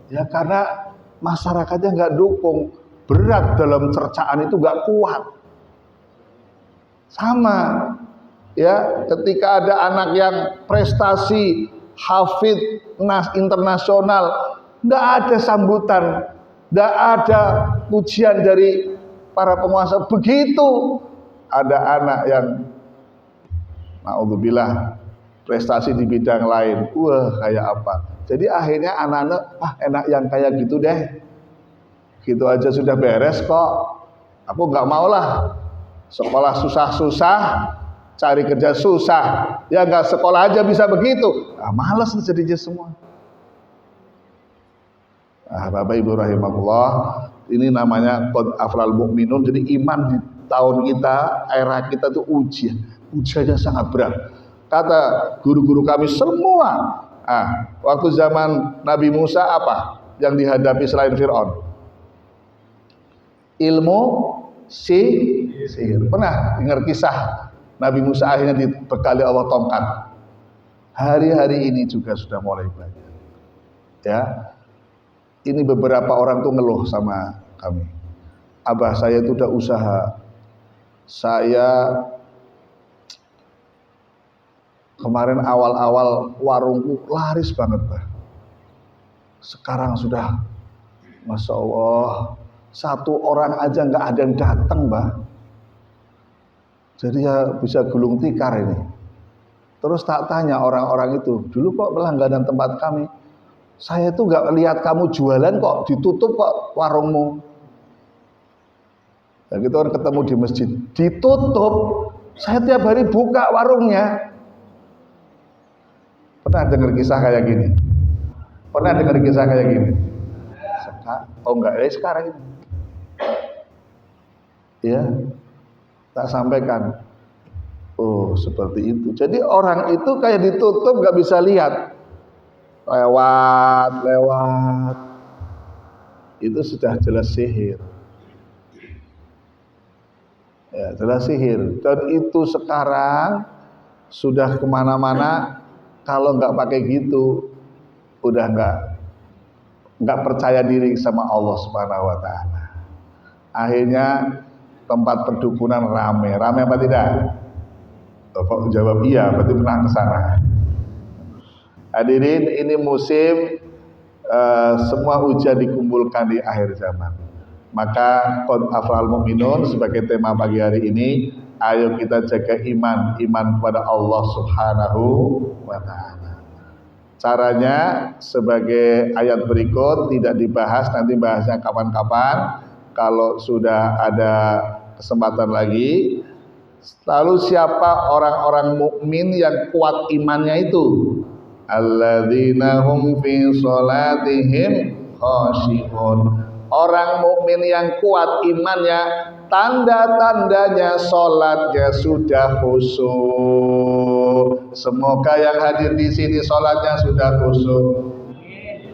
Ya karena masyarakatnya nggak dukung, berat dalam cercaan itu nggak kuat. Sama. Ya, ketika ada anak yang prestasi hafid internasional, nggak ada sambutan, nggak ada pujian dari para penguasa. Begitu ada anak yang naudzubillah prestasi di bidang lain, wah kayak apa. Jadi akhirnya anak-anak enak yang kayak gitu deh, gitu aja sudah beres kok. Aku nggak maulah sekolah susah-susah, cari kerja susah, ya nggak sekolah aja bisa begitu. Malas jadinya semua. Bapak Ibu rahimahullah, ini namanya qad aflal mu'minun. Jadi iman di tahun kita, era kita tuh ujiannya sangat berat. Kata guru-guru kami semua, waktu zaman Nabi Musa apa yang dihadapi selain Fir'aun? Ilmu sihir. Pernah dengar kisah Nabi Musa akhirnya dibekali Allah tongkat. Hari-hari ini juga sudah mulai banyak. Ya. Ini beberapa orang tuh ngeluh sama kami. Abah saya itu udah usaha. Saya kemarin awal-awal warungku laris banget, Bah. Sekarang sudah, Masya Allah, satu orang aja nggak ada yang datang, Bah. Jadi ya bisa gulung tikar ini. Terus tak tanya orang-orang itu, dulu kok pelangganan tempat kami, saya tuh nggak lihat kamu jualan kok ditutup kok warungmu. Nah, kita orang ketemu di masjid, ditutup. Saya tiap hari buka warungnya. Pernah dengar kisah kayak gini? Pernah dengar kisah kayak gini? Oh enggak, sekarang ini. Ya, tak sampaikan. Oh seperti itu. Jadi orang itu kayak ditutup, nggak bisa lihat. Lewat. Itu sudah jelas sihir. Ya, jelas sihir. Dan itu sekarang sudah kemana-mana. Kalau nggak pakai gitu, udah nggak percaya diri sama Allah Subhanahu Wa Taala. Akhirnya tempat perdukunan rame apa tidak? Kok jawab iya, berarti pernah ke sana. Hadirin, ini musim semua ujian dikumpulkan di akhir zaman. Maka qad aflahal mu'minun sebagai tema pagi hari ini, ayo kita jaga iman kepada Allah Subhanahu wa taala. Caranya sebagai ayat berikut, tidak dibahas, nanti bahasnya kapan-kapan kalau sudah ada kesempatan lagi. Lalu siapa orang-orang mukmin yang kuat imannya itu? Alladzina hum fi sholatihim khashi'un. Orang mukmin yang kuat imannya, tanda-tandanya sholatnya sudah khusyuk. Semoga yang hadir di sini sholatnya sudah khusyuk.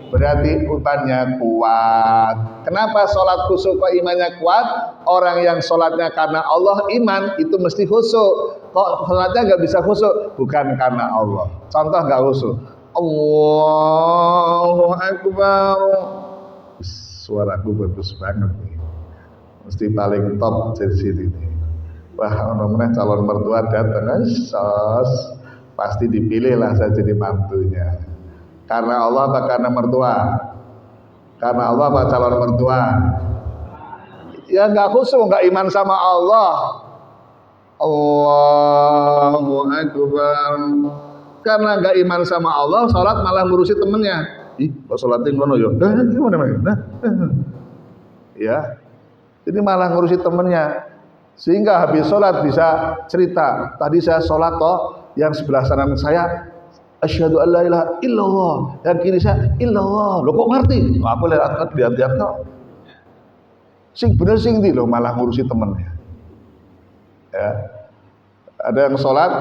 Berarti imannya kuat. Kenapa sholat khusyuk kok imannya kuat? Orang yang sholatnya karena Allah iman itu mesti khusyuk. Kok sholatnya nggak bisa khusyuk? Bukan karena Allah. Contoh nggak khusyuk. Allahu Akbar. Suaraku bagus banget nih. Mesti paling top di sini nih. Wah, mudah-mudahan calon mertua datang, sos, pasti dipilih lah saya jadi mantunya. Karena Allah apa karena mertua? Karena Allah apa calon mertua? Ya nggak khusyuk, nggak iman sama Allah. Allahu Akbar. Karena nggak iman sama Allah, sholat malah ngurusi temennya. Ih, kok sholatin ngono yo? Ya, jadi malah ngurusi temennya. Sehingga habis sholat bisa cerita. Tadi saya sholat toh, yang sebelah kanan saya asyhadu an la ilaha illallah, yang kiri saya illallah. Lo kok ngerti? Apa lihat kok. Sing bener sing ndi lo malah ngurusi temennya. Ya. Ada yang sholat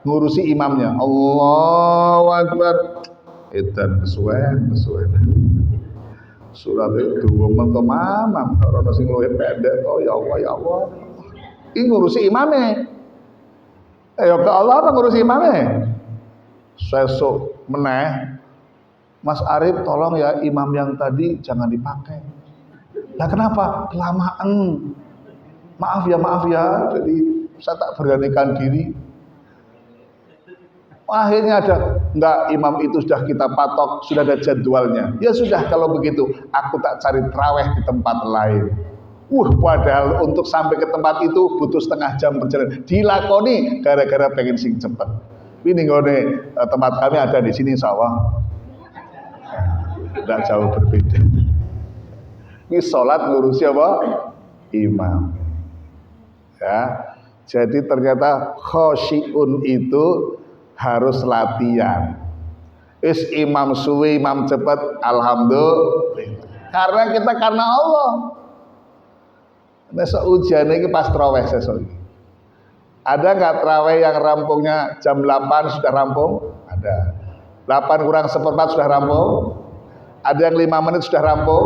ngurusi imamnya. Allahu Akbar. Edan kesuwen. Surat itu mentok mamam. Orang sing luwih pendek kok ya Allah. Ini ngurusi imamnya. Ayo ke Allah apa ngurusi imamnya? Sesuk meneh, Mas Arif tolong ya imam yang tadi jangan dipakai. Nah kenapa? Kelamaan. Maaf ya. Jadi saya tak beranikan diri. Akhirnya ada, enggak, imam itu sudah kita patok, sudah ada jadwalnya. Ya sudah kalau begitu, aku tak cari traweh di tempat lain. Padahal untuk sampai ke tempat itu butuh setengah jam perjalanan. Dilakoni gara-gara pengen sing cepet. Ini ngone tempat kami ada di sini sawah. Tidak jauh berbeda. Ini sholat ngurusi apa? Imam. Ya, jadi ternyata khosyi'un itu harus latihan. Imam suwi, imam cepat, alhamdulillah. Karena kita karena Allah. Besok ujian ini pas traweh sesok. Ada nggak traweh yang rampungnya jam 8 sudah rampung? Ada. 8 kurang seperempat sudah rampung. Ada yang 5 menit sudah rampung.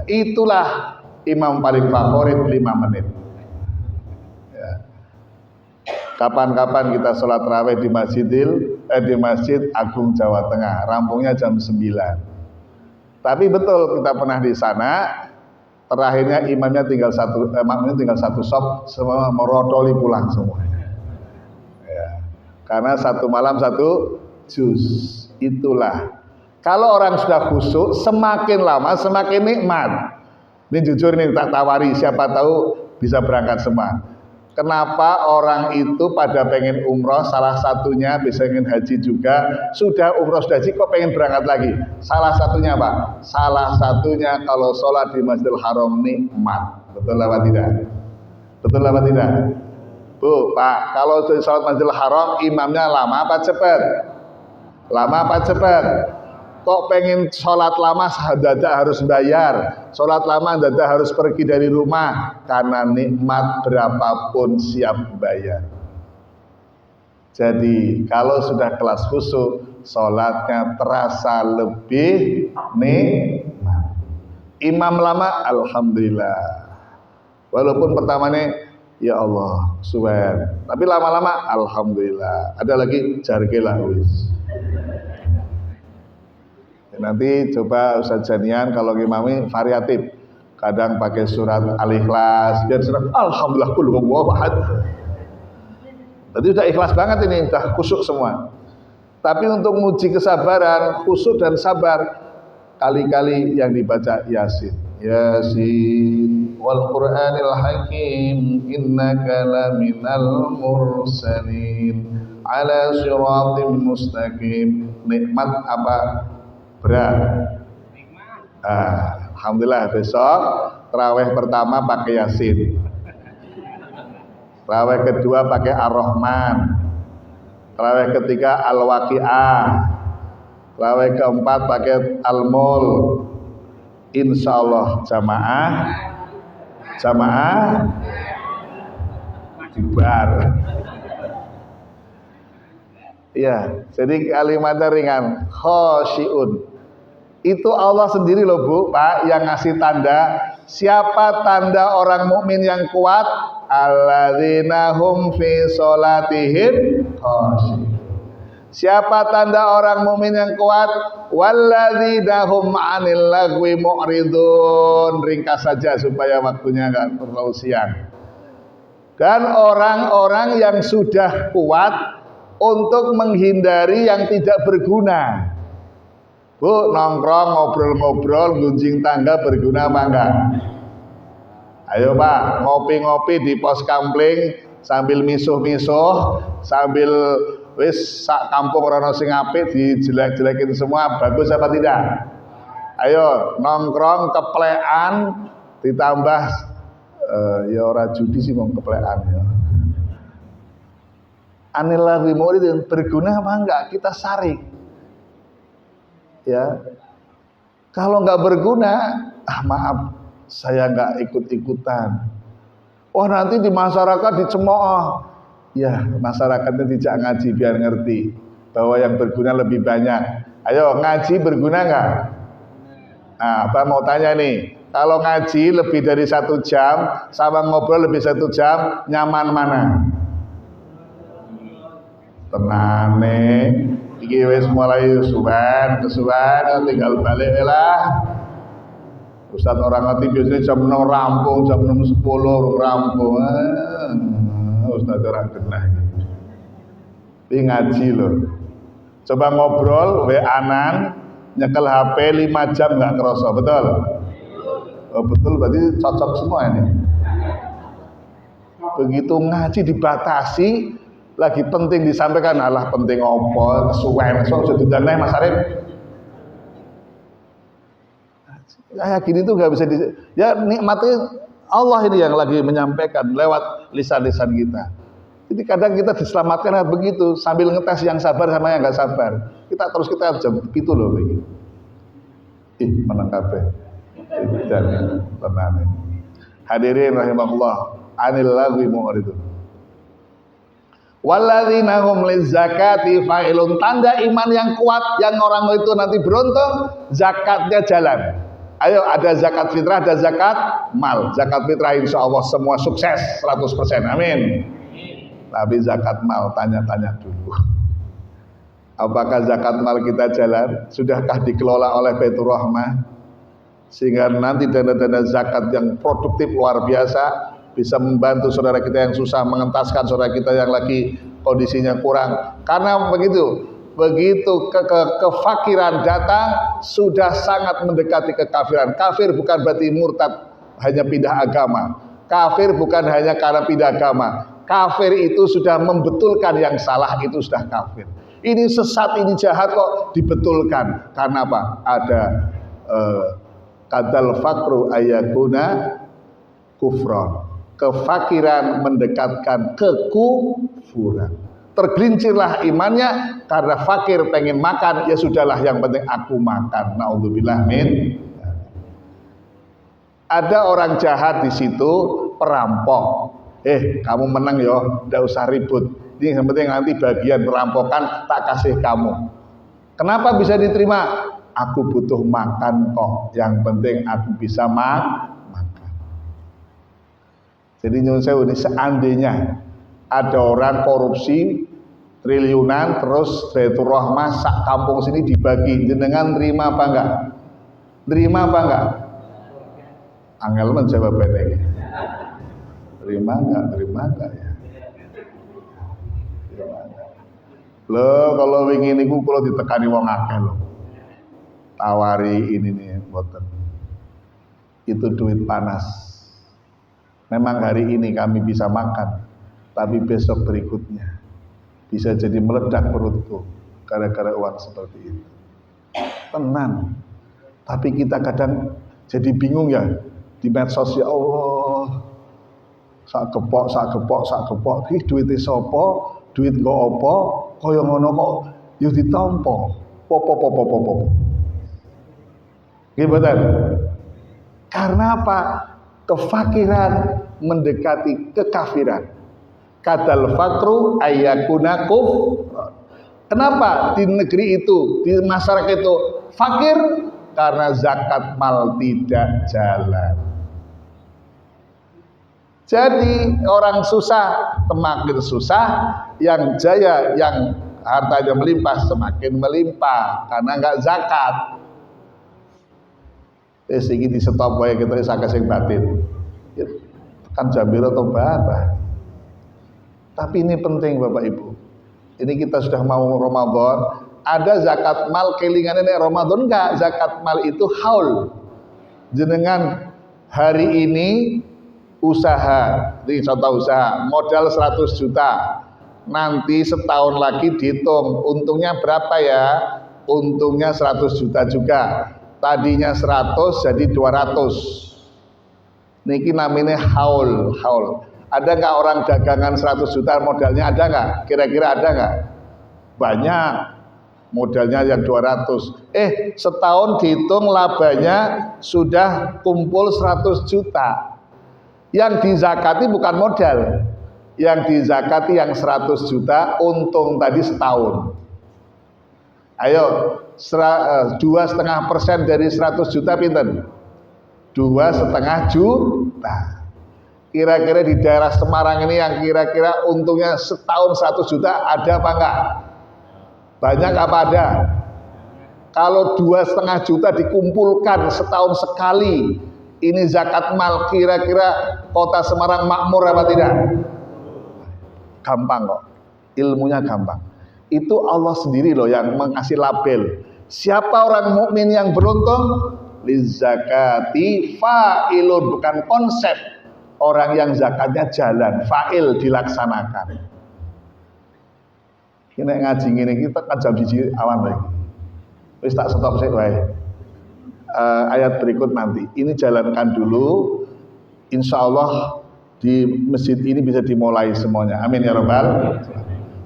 Itulah imam paling favorit 5 menit. Ya. Kapan-kapan kita sholat raweh di Masjid Agung Jawa Tengah, rampungnya jam 9. Tapi betul kita pernah di sana, terakhirnya imamnya tinggal satu sop, semua merodoli pulang semuanya. Ya. Karena satu malam satu juz. Itulah. Kalau orang sudah khusyuk, semakin lama semakin nikmat. Ini jujur nih tak tawari, siapa tahu bisa berangkat semua. Kenapa orang itu pada pengen umroh, salah satunya bisa ingin haji juga, sudah umroh sudah haji kok pengen berangkat lagi. Salah satunya apa? Salah satunya kalau sholat di Masjidil Haram nikmat. Betul apa tidak? Betul apa tidak? Bu, Pak, kalau sholat Masjidil Haram imamnya lama apa cepat? Lama apa cepat? Kok pengen sholat lama dadak harus bayar, sholat lama dadak harus pergi dari rumah, karena nikmat berapapun siap bayar. Jadi kalau sudah kelas khusyuk, sholatnya terasa lebih nikmat. Imam lama, alhamdulillah. Walaupun pertamanya ya Allah, subhan. Tapi lama-lama alhamdulillah. Ada lagi jargelah wis. Nanti coba Ustaz Janian kalau ngimami variatif. Kadang pakai surat Al-Ikhlas, biar surat alhamdulillah qul huwallahu ahad. Tadi udah ikhlas banget ini, udah khusyuk semua. Tapi untuk menguji kesabaran, khusyuk dan sabar, kali-kali yang dibaca Yasin. Yasin wal Qur'anil Hakim innaka laminal mursalin ala siratim mustaqim. Nikmat apa? Berat. Alhamdulillah besok tarawih pertama pakai Yasin. Tarawih kedua pakai Ar-Rahman. Tarawih ketiga Al-Waqi'ah. Tarawih keempat pakai Al-Mul. Insyaallah jamaah bubar. Iya, jadi kalimatnya ringan, khosyi'un. Itu Allah sendiri loh Bu, Pak, yang ngasih tanda. Siapa tanda orang mukmin yang kuat? Alladzina hum fi sholatihim khosyi'un. Siapa tanda orang mukmin yang kuat? Walladzina hum 'anil lagwi mu'ridun. Ringkas saja supaya waktunya enggak terlalu siang. Dan orang-orang yang sudah kuat untuk menghindari yang tidak berguna. Bu, nongkrong, ngobrol-ngobrol, gunjing tangga berguna apa enggak? Ayo Pak, ngopi-ngopi di pos kampling sambil misuh-misuh, sambil wis sak kampung rono sing apik dijelek-jelekin semua, bagus apa tidak? Ayo nongkrong keplekan ditambah ya ora judi sih mau keplekan ya. Anillah wimuridin berguna apa enggak? Kita saring. Ya, kalau nggak berguna, maaf, saya nggak ikut-ikutan. Wah nanti di masyarakat dicemooh. Ya masyarakatnya tidak ngaji biar ngerti bahwa yang berguna lebih banyak. Ayo ngaji berguna nggak? Nah, apa mau tanya nih? Kalau ngaji lebih dari 1 jam, sama ngobrol lebih 1 jam, nyaman mana? Tenane. Iki wis mulai kesuwen tinggal balik lah. Ustaz orang ngerti biasanya jam 6 rampung, jam 6.10 rampung. Ustaz orang genah gitu. Ini ngaji loh. Coba ngobrol, WA-an, nyekel HP 5 jam nggak kerasa, betul? Oh, betul, berarti cocok semua ini. Begitu ngaji dibatasi, lagi penting disampaikan, alah penting opo kesuwen sudah didanai Mas Arif. Kayak gini tuh nggak bisa ya nikmatnya Allah ini yang lagi menyampaikan lewat lisan-lisan kita. Jadi kadang kita diselamatkan begitu sambil ngetes yang sabar sama yang nggak sabar. Kita jam itu loh begitu. Menang kabeh. Dan tenang. Hadirin rahimakumullah, anil lagwi mu'ridun. Walladzina hum lizakati fa'ilun. Tanda iman yang kuat yang orang itu nanti beruntung, zakatnya jalan. Ayo ada zakat fitrah, ada zakat mal. Zakat fitrah insya Allah semua sukses 100%, amin. Tapi zakat mal tanya-tanya dulu. Apakah zakat mal kita jalan? Sudahkah dikelola oleh Baitur Rahmah? sehingga nanti dana-dana zakat yang produktif luar biasa bisa membantu saudara kita yang susah, mengentaskan saudara kita yang lagi kondisinya kurang. Karena begitu kefakiran datang sudah sangat mendekati kekafiran. Kafir bukan berarti murtad hanya pindah agama. Kafir bukan hanya karena pindah agama. Kafir itu sudah membetulkan yang salah, itu sudah kafir. Ini sesat, ini jahat kok dibetulkan. Karena apa? Ada kadal fakru ayakuna kufron. Kefakiran mendekatkan kekufuran. Tergelincirlah imannya karena fakir pengen makan, ya sudahlah yang penting aku makan. Naudzubillah min. Ada orang jahat di situ, perampok. Kamu menang ya, tidak usah ribut. Ini yang penting nanti bagian perampokan tak kasih kamu. Kenapa bisa diterima? Aku butuh makan kok. Yang penting aku bisa makan. Jadi nyuwun sewu, seandainya ada orang korupsi triliunan terus Baitur Rahmah sak kampung sini dibagi, jenengan terima apa enggak? Terima apa enggak? Angel menjawab ini. Terima enggak ya? Loh, kalau wingi niku kula ditekani wong akeh lho. Tawari ini nih mboten. Itu duit panas. Memang hari ini kami bisa makan, tapi besok berikutnya bisa jadi meledak perutku gara-gara uang seperti itu. Tenan. Tapi kita kadang jadi bingung ya di medsos, ya Allah. Sak gepok. Ih duwite sapa? Duit nggo apa? Kaya ngono kok yo ditampa. Popo. Gimana? Karena apa? Kefakiran mendekati kekafiran. Kadal fakru ayakuna kufran. Kenapa di negeri itu, di masyarakat itu fakir? Karena zakat mal tidak jalan. Jadi orang susah semakin susah, yang jaya, yang hartanya melimpah semakin melimpah karena enggak zakat. Iki di stop wae kita sak sing batin. Kan jambiro atau apa? Tapi ini penting Bapak Ibu. Ini kita sudah mau Ramadan, ada zakat mal kelingan ini Ramadan enggak? Zakat mal itu haul. Jenengan hari ini usaha, ini contoh usaha, modal 100 juta. Nanti setahun lagi dihitung untungnya berapa ya? Untungnya 100 juta juga. Tadinya 100 jadi 200. Niki namanya haul. Ada nggak orang dagangan 100 juta modalnya, ada nggak? Kira-kira ada nggak? Banyak. Modalnya yang 200. Setahun dihitung labanya sudah kumpul 100 juta. Yang dizakati bukan modal. Yang dizakati yang 100 juta untung tadi setahun. Ayo, 2,5% dari 100 juta pinten? 2,5 juta. Kira-kira di daerah Semarang ini yang kira-kira untungnya setahun 100 juta ada apa enggak? Banyak apa ada? Kalau 2,5 juta dikumpulkan setahun sekali, ini zakat mal, kira-kira kota Semarang makmur apa tidak? Gampang kok, ilmunya gampang. Itu Allah sendiri loh yang mengasih label. Siapa orang mukmin yang beruntung? Lizakati fa'ilun, bukan konsep. Orang yang zakatnya jalan, fa'il dilaksanakan. Ini ngaji ngene kita kan jam 1 awan lagi. Wis tak stop sik wae. Ayat berikut nanti. Ini jalankan dulu. Insya Allah di masjid ini bisa dimulai semuanya. Amin ya rabbal.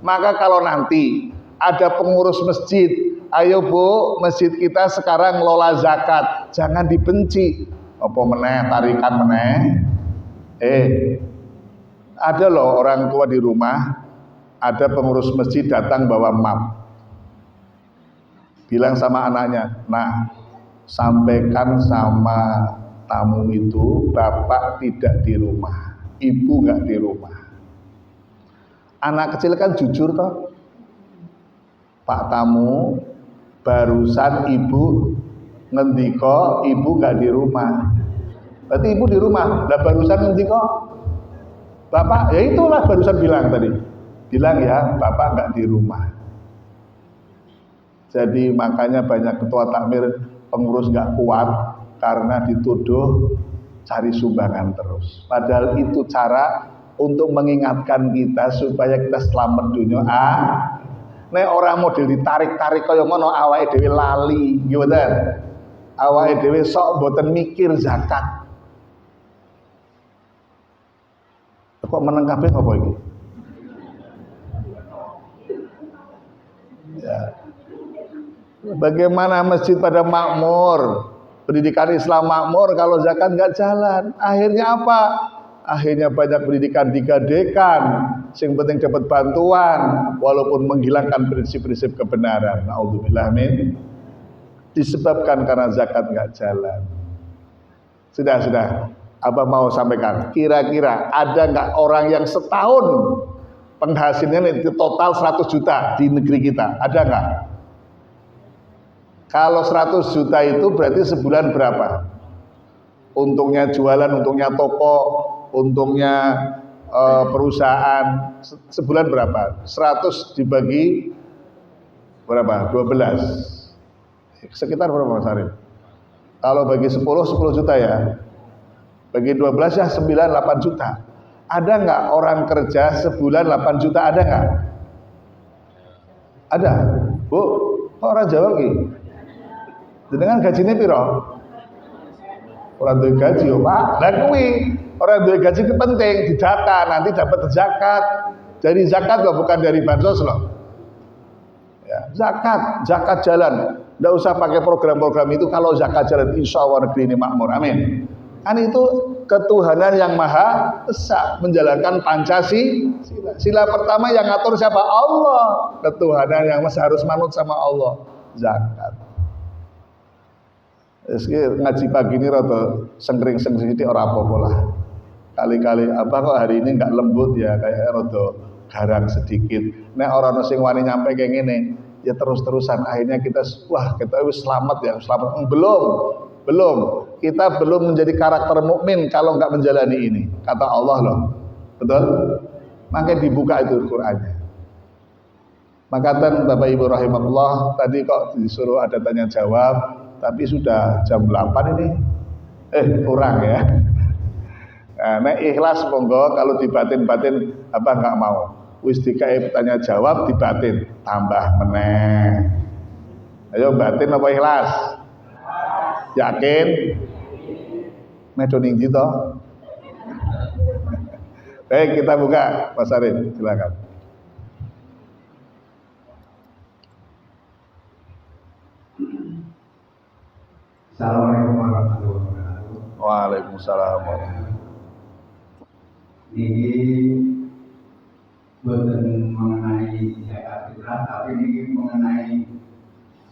Maka kalau nanti ada pengurus masjid, ayo Bu, masjid kita sekarang ngelola zakat, jangan dibenci. Apa meneh, tarikan meneh. Ada loh orang tua di rumah, ada pengurus masjid datang bawa map. Bilang sama anaknya, nah sampaikan sama tamu itu, bapak tidak di rumah, ibu nggak di rumah. Anak kecil kan jujur toh. Pak tamu, barusan ibu ngendiko ibu gak di rumah. Berarti ibu di rumah. Lah barusan ngendiko bapak, ya itulah barusan bilang tadi. Bilang ya, bapak gak di rumah. Jadi makanya banyak ketua takmir pengurus gak kuat karena dituduh cari sumbangan terus. Padahal itu cara untuk mengingatkan kita supaya kita selamat dunia. Nek orang model ditarik-tarik kaya ngono awake dhewe lali, nggih mboten. Awake dhewe sok mboten mikir zakat. Kok meneng kabeh apa iki? Ya. Bagaimana masjid pada makmur, pendidikan Islam makmur kalau zakat nggak jalan? Akhirnya apa? Akhirnya banyak pendidikan digadekan, sing penting dapat bantuan, walaupun menghilangkan prinsip-prinsip kebenaran. Naudzubillah min. Disebabkan karena zakat nggak jalan. Sudah. Abah mau sampaikan, kira-kira ada nggak orang yang setahun penghasilannya itu total 100 juta di negeri kita? Ada nggak? Kalau 100 juta itu berarti sebulan berapa? Untungnya jualan, untungnya toko, untungnya perusahaan, sebulan berapa? 100 dibagi berapa? 12. Sekitar berapa Mas Arif? Kalau bagi 10 juta ya. Bagi 12 ya 9-8 juta. Ada nggak orang kerja sebulan 8 juta? Ada nggak? Ada. Bu, orang jawab gitu. Dengan gajinya piro? Orang duwe gaji yo, Pak. Lah kuwi orang duwe gaji itu penting didata, nanti dapat zakat. Dari zakat loh, bukan dari bansos loh. Ya, zakat jalan. Nggak usah pakai program-program itu, kalau zakat jalan insya Allah negeri ini makmur. Amin. Kan itu ketuhanan yang maha esa, menjalankan Pancasila. Sila pertama yang ngatur siapa? Allah. Ketuhanan yang harus manut sama Allah. Zakat. Ngaji pagi ini rada sengkring-sengkring sithik ora apa-apa lah. Kali-kali apa kok hari ini enggak lembut ya, kayak rada garang sedikit. Nek ora ono sing wani nyampe kayak ngene, ya terus-terusan akhirnya kita wis selamat ya, selamat. Belum. Kita belum menjadi karakter mukmin kalau enggak menjalani ini. Kata Allah loh. Betul? Makanya dibuka itu Qur'annya. Makatan Bapak Ibu rahimahullah, tadi kok disuruh ada tanya jawab, tapi sudah jam 8 ini. Kurang ya. Nah, ikhlas monggo, kalau dibatin-batin apa enggak mau. Wis dikae tanya jawab dibatin, tambah meneh. Ayo batin apa ikhlas? Yakin? Medo ning ndi to? Baik, kita buka Mas Arif, silakan. Assalamualaikum warahmatullahi wabarakatuh. Waalaikumsalam warahmatullahi wabarakatuh. Ini bukan mengenai zakat fitrah, tapi ini mengenai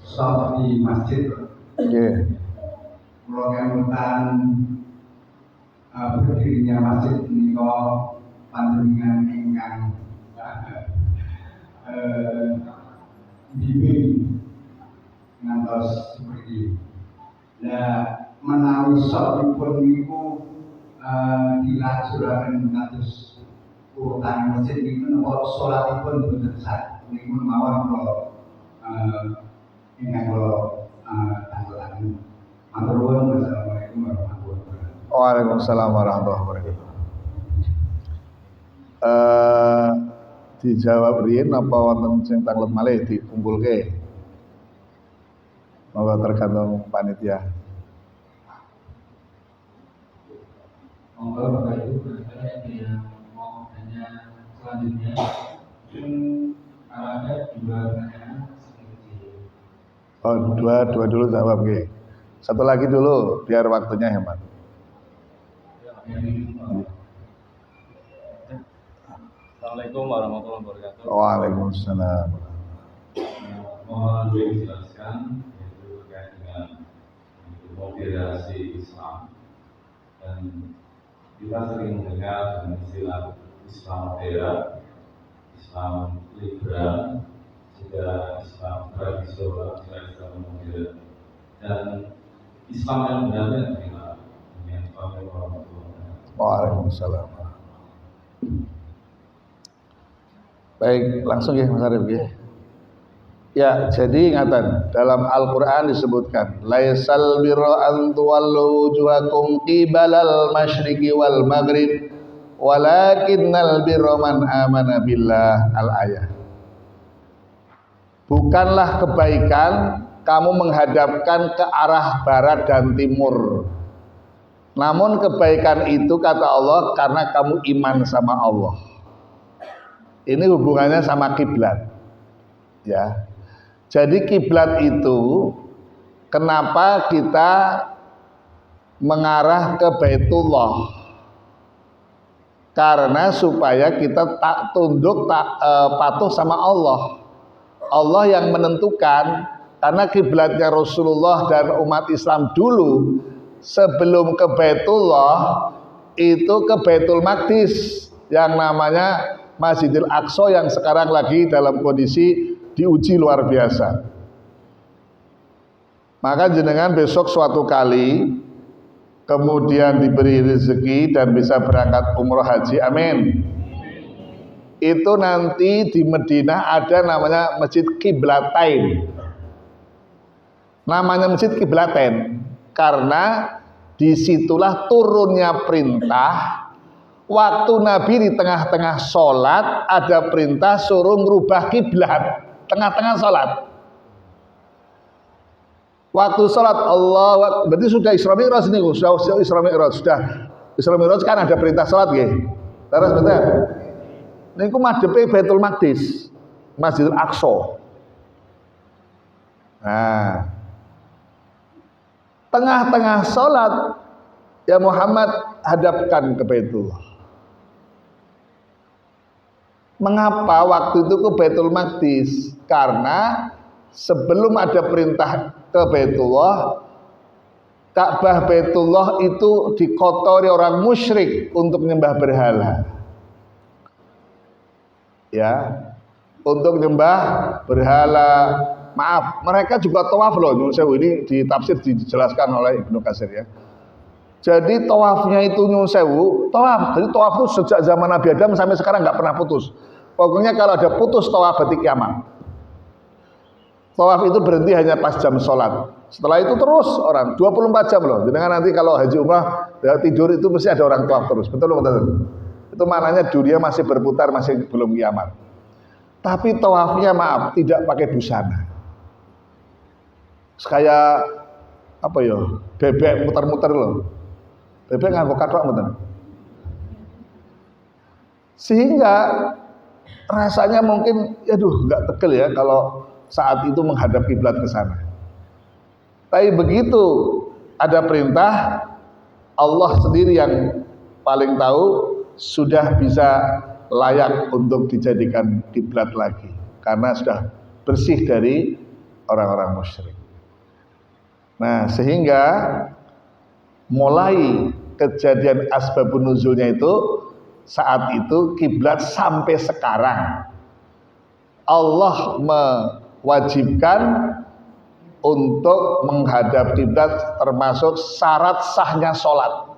shaf di masjid. Nggih. Kalau kemudian berdirinya masjid menika panjenengan ingkang bimbing ngantos seperti. Nah, menawi shafipun niku dilajuraken kados urutan masjid niku napa salatipun boten sah. Niku mawon kula ingkang kula tanggapan. Assalamualaikum warahmatullahi wabarakatuh. Waalaikumsalam warahmatullahi wabarakatuh. Dijawab riyen apa wonten sing tanglet malih dikumpulke? Monggo tergantung panitia. Monggo Bapak Ibu, saya yang mau tanya selanjutnya, ada dua pertanyaan sedikit. Oh, dua dulu jawab nggih. Satu lagi dulu biar waktunya hemat. Assalamualaikum warahmatullahi wabarakatuh. Waalaikumsalam. Mohon dijelaskan yaitu terkait dengan moderasi Islam, dan kita sering mendengar dengan istilah Islam moderat, Islam liberal, juga Islam tradisional, juga Islam modern. Dan Islam yang benarnya bagaimana? Assalamualaikum warahmatullahi wabarakatuh. Waalaikumsalam. Baik, langsung ya Mas Arif ya. Ya, jadi ingatan dalam Al-Qur'an disebutkan laisal birra an tuwallu wujuhakum qibalal masyriqi wal maghrib walakinnal birra man amana billah al-ayah. Bukanlah kebaikan kamu menghadapkan ke arah barat dan timur. Namun kebaikan itu kata Allah karena kamu iman sama Allah. Ini hubungannya sama kiblat. Ya. Jadi kiblat itu kenapa kita mengarah ke Baitullah? Karena supaya kita tunduk patuh sama Allah. Allah yang menentukan, karena kiblatnya Rasulullah dan umat Islam dulu sebelum ke Baitullah itu ke Baitul Maqdis yang namanya Masjidil Aqsa yang sekarang lagi dalam kondisi diuji luar biasa. Maka jenengan besok suatu kali kemudian diberi rezeki dan bisa berangkat umroh haji, amin. Itu nanti di Madinah ada namanya Masjid Qiblatain. Namanya Masjid Qiblatain karena disitulah turunnya perintah. Waktu Nabi di tengah-tengah sholat ada perintah suruh merubah kiblat. Tengah-tengah sholat. Waktu sholat Allah, berarti sudah Isra Mi'raj ini, sudah Isra Mi'raj, sudah Isra Mi'raj kan ada perintah sholat ya. Terus betul. Ini ku madhepe Baitul Maqdis, Masjidil Aqsa. Nah, tengah-tengah sholat ya Muhammad hadapkan ke Baitullah. Mengapa waktu itu ke Baitul Maqdis? Karena sebelum ada perintah ke Baitullah, Ka'bah Baitullah itu dikotori orang musyrik untuk menyembah berhala. Ya, untuk menyembah berhala. Maaf, mereka juga tawaf loh. Nyun Sewu ini di tafsir dijelaskan oleh Ibnu Katsir ya. Jadi tawafnya itu Nyun Sewu, tawaf. Jadi tawaf itu sejak zaman Nabi Adam sampai sekarang nggak pernah putus. Pokoknya kalau ada putus tawaf berarti kiamat. Tawaf itu berhenti hanya pas jam sholat. Setelah itu terus orang 24 jam loh. Jadi nanti kalau haji umrah tidur itu mesti ada orang tawaf terus. Betul betul. Itu maknanya dunia masih berputar, masih belum kiamat. Tapi tawafnya maaf tidak pakai busana. Kayak apa ya? Bebek muter-muter loh. Bebek nganggo kathok mboten. Sehingga rasanya mungkin aduh enggak tegel ya kalau saat itu menghadap kiblat ke sana. Tapi begitu ada perintah, Allah sendiri yang paling tahu sudah bisa layak untuk dijadikan kiblat lagi karena sudah bersih dari orang-orang musyrik. Nah, sehingga mulai kejadian asbabun nuzulnya itu saat itu kiblat sampai sekarang Allah mewajibkan untuk menghadap kiblat termasuk syarat sahnya sholat.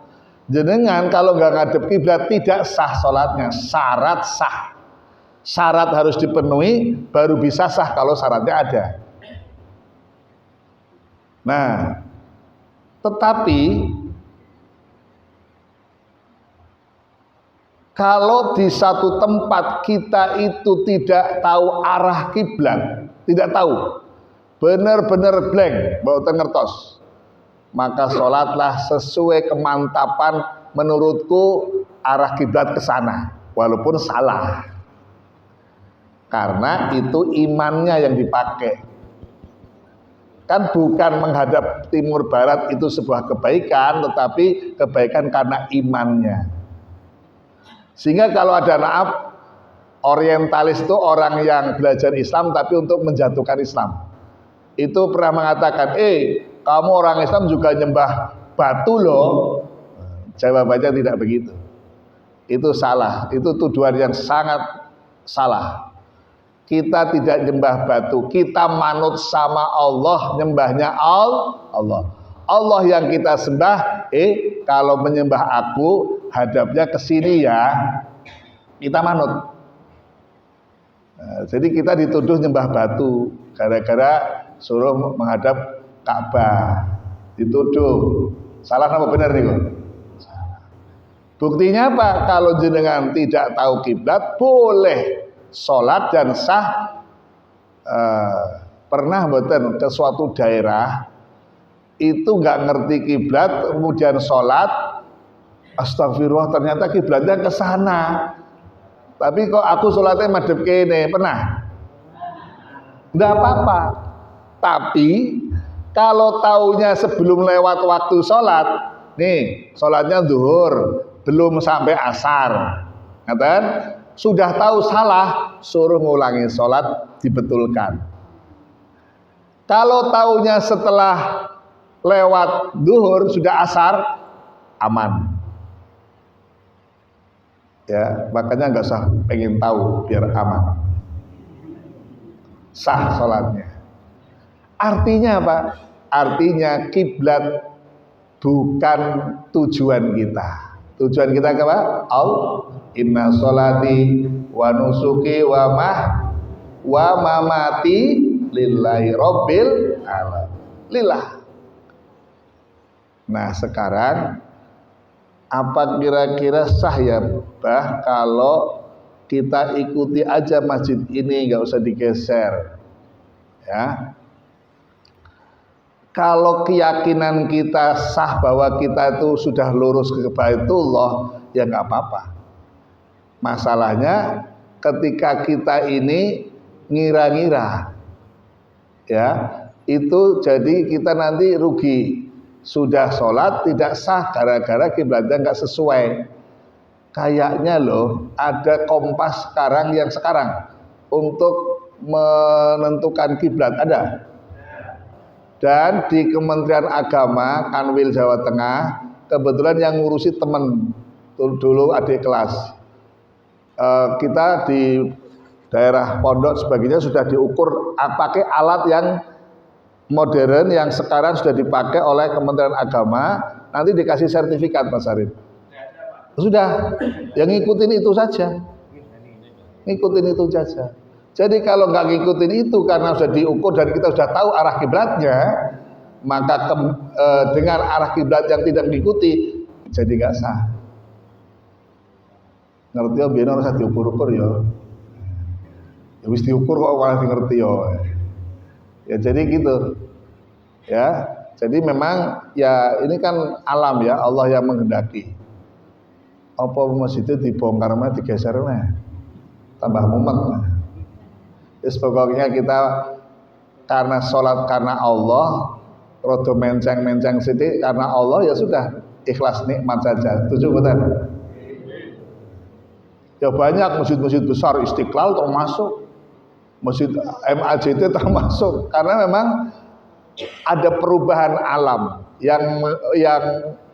Jenengan kalau nggak ngadep kiblat tidak sah sholatnya. Syarat sah, syarat harus dipenuhi baru bisa sah kalau syaratnya ada. Nah, tetapi kalau di satu tempat kita itu tidak tahu arah kiblat, tidak tahu, benar-benar blank, mboten ngertos, maka sholatlah sesuai kemantapan menurutku arah kiblat ke sana, walaupun salah, karena itu imannya yang dipakai. Kan bukan menghadap timur barat itu sebuah kebaikan, tetapi kebaikan karena imannya. Sehingga kalau ada naaf, orientalis itu orang yang belajar Islam tapi untuk menjatuhkan Islam. Itu pernah mengatakan, kamu orang Islam juga nyembah batu loh. Jawabannya tidak begitu. Itu salah, itu tuduhan yang sangat salah. Kita tidak nyembah batu, kita manut sama Allah, nyembahnya Allah. Allah yang kita sembah, kalau menyembah aku hadapnya ke sini ya, kita manut. Nah, jadi kita dituduh nyembah batu gara-gara suruh menghadap Ka'bah. Dituduh. Salah apa benar nih kok? Buktinya apa? Kalau jenengan tidak tahu kiblat boleh sholat dan sah. Pernah mboten ke suatu daerah itu nggak ngerti kiblat, kemudian sholat, astagfirullah ternyata kiblatnya ke sana. Tapi kok aku sholatnya madhep kene, pernah? Nggak apa-apa. Tapi kalau taunya sebelum lewat waktu sholat, nih sholatnya zuhur, belum sampai asar, kan? Sudah tahu salah, suruh ngulangi sholat, dibetulkan. Kalau taunya setelah lewat zuhur sudah asar, aman. Ya, makanya nggak usah pengen tahu biar aman. Sah sholatnya. Artinya apa? Artinya kiblat bukan tujuan kita. Tujuan kita apa? Inna sholati wa nusuki wa mamati lillahi rabbil alamin. Lillah. Nah sekarang apa kira-kira sah ya Bah kalau kita ikuti aja masjid ini, nggak usah digeser ya. Kalau keyakinan kita sah bahwa kita itu sudah lurus ke Baitullah, ya nggak apa-apa. Masalahnya ketika kita ini ngira-ngira ya, itu jadi kita nanti rugi. Sudah sholat tidak sah gara-gara kiblatnya nggak sesuai. Kayaknya loh ada Kompas sekarang untuk menentukan kiblat ada. Dan di Kementerian Agama Kanwil Jawa Tengah kebetulan yang ngurusi temen dulu adik kelas. Kita di daerah Pondok sebagainya sudah diukur pakai alat yang modern yang sekarang sudah dipakai oleh Kementerian Agama, nanti dikasih sertifikat Mas Arif. Sudah, yang ngikutin itu saja. Ngikutin itu saja. Jadi kalau nggak ngikutin itu karena sudah diukur dan kita sudah tahu arah kiblatnya, maka dengan arah kiblat yang tidak diikuti jadi nggak sah. Ngerti ya, biar harus diukur-ukur ya. Ya wis diukur kok malah ngerti ya. Ya jadi gitu ya, jadi memang ya ini kan alam ya, Allah yang menghendaki. Apa masjidnya dibongkar mah digeser mah tambah mumet. Pokoknya kita karena sholat karena Allah, rodo menceng-menceng sidik karena Allah, ya sudah ikhlas nikmat saja. Setuju betul? Ya banyak masjid-masjid besar, Istiqlal termasuk, Masjid MAJT termasuk, karena memang ada perubahan alam yang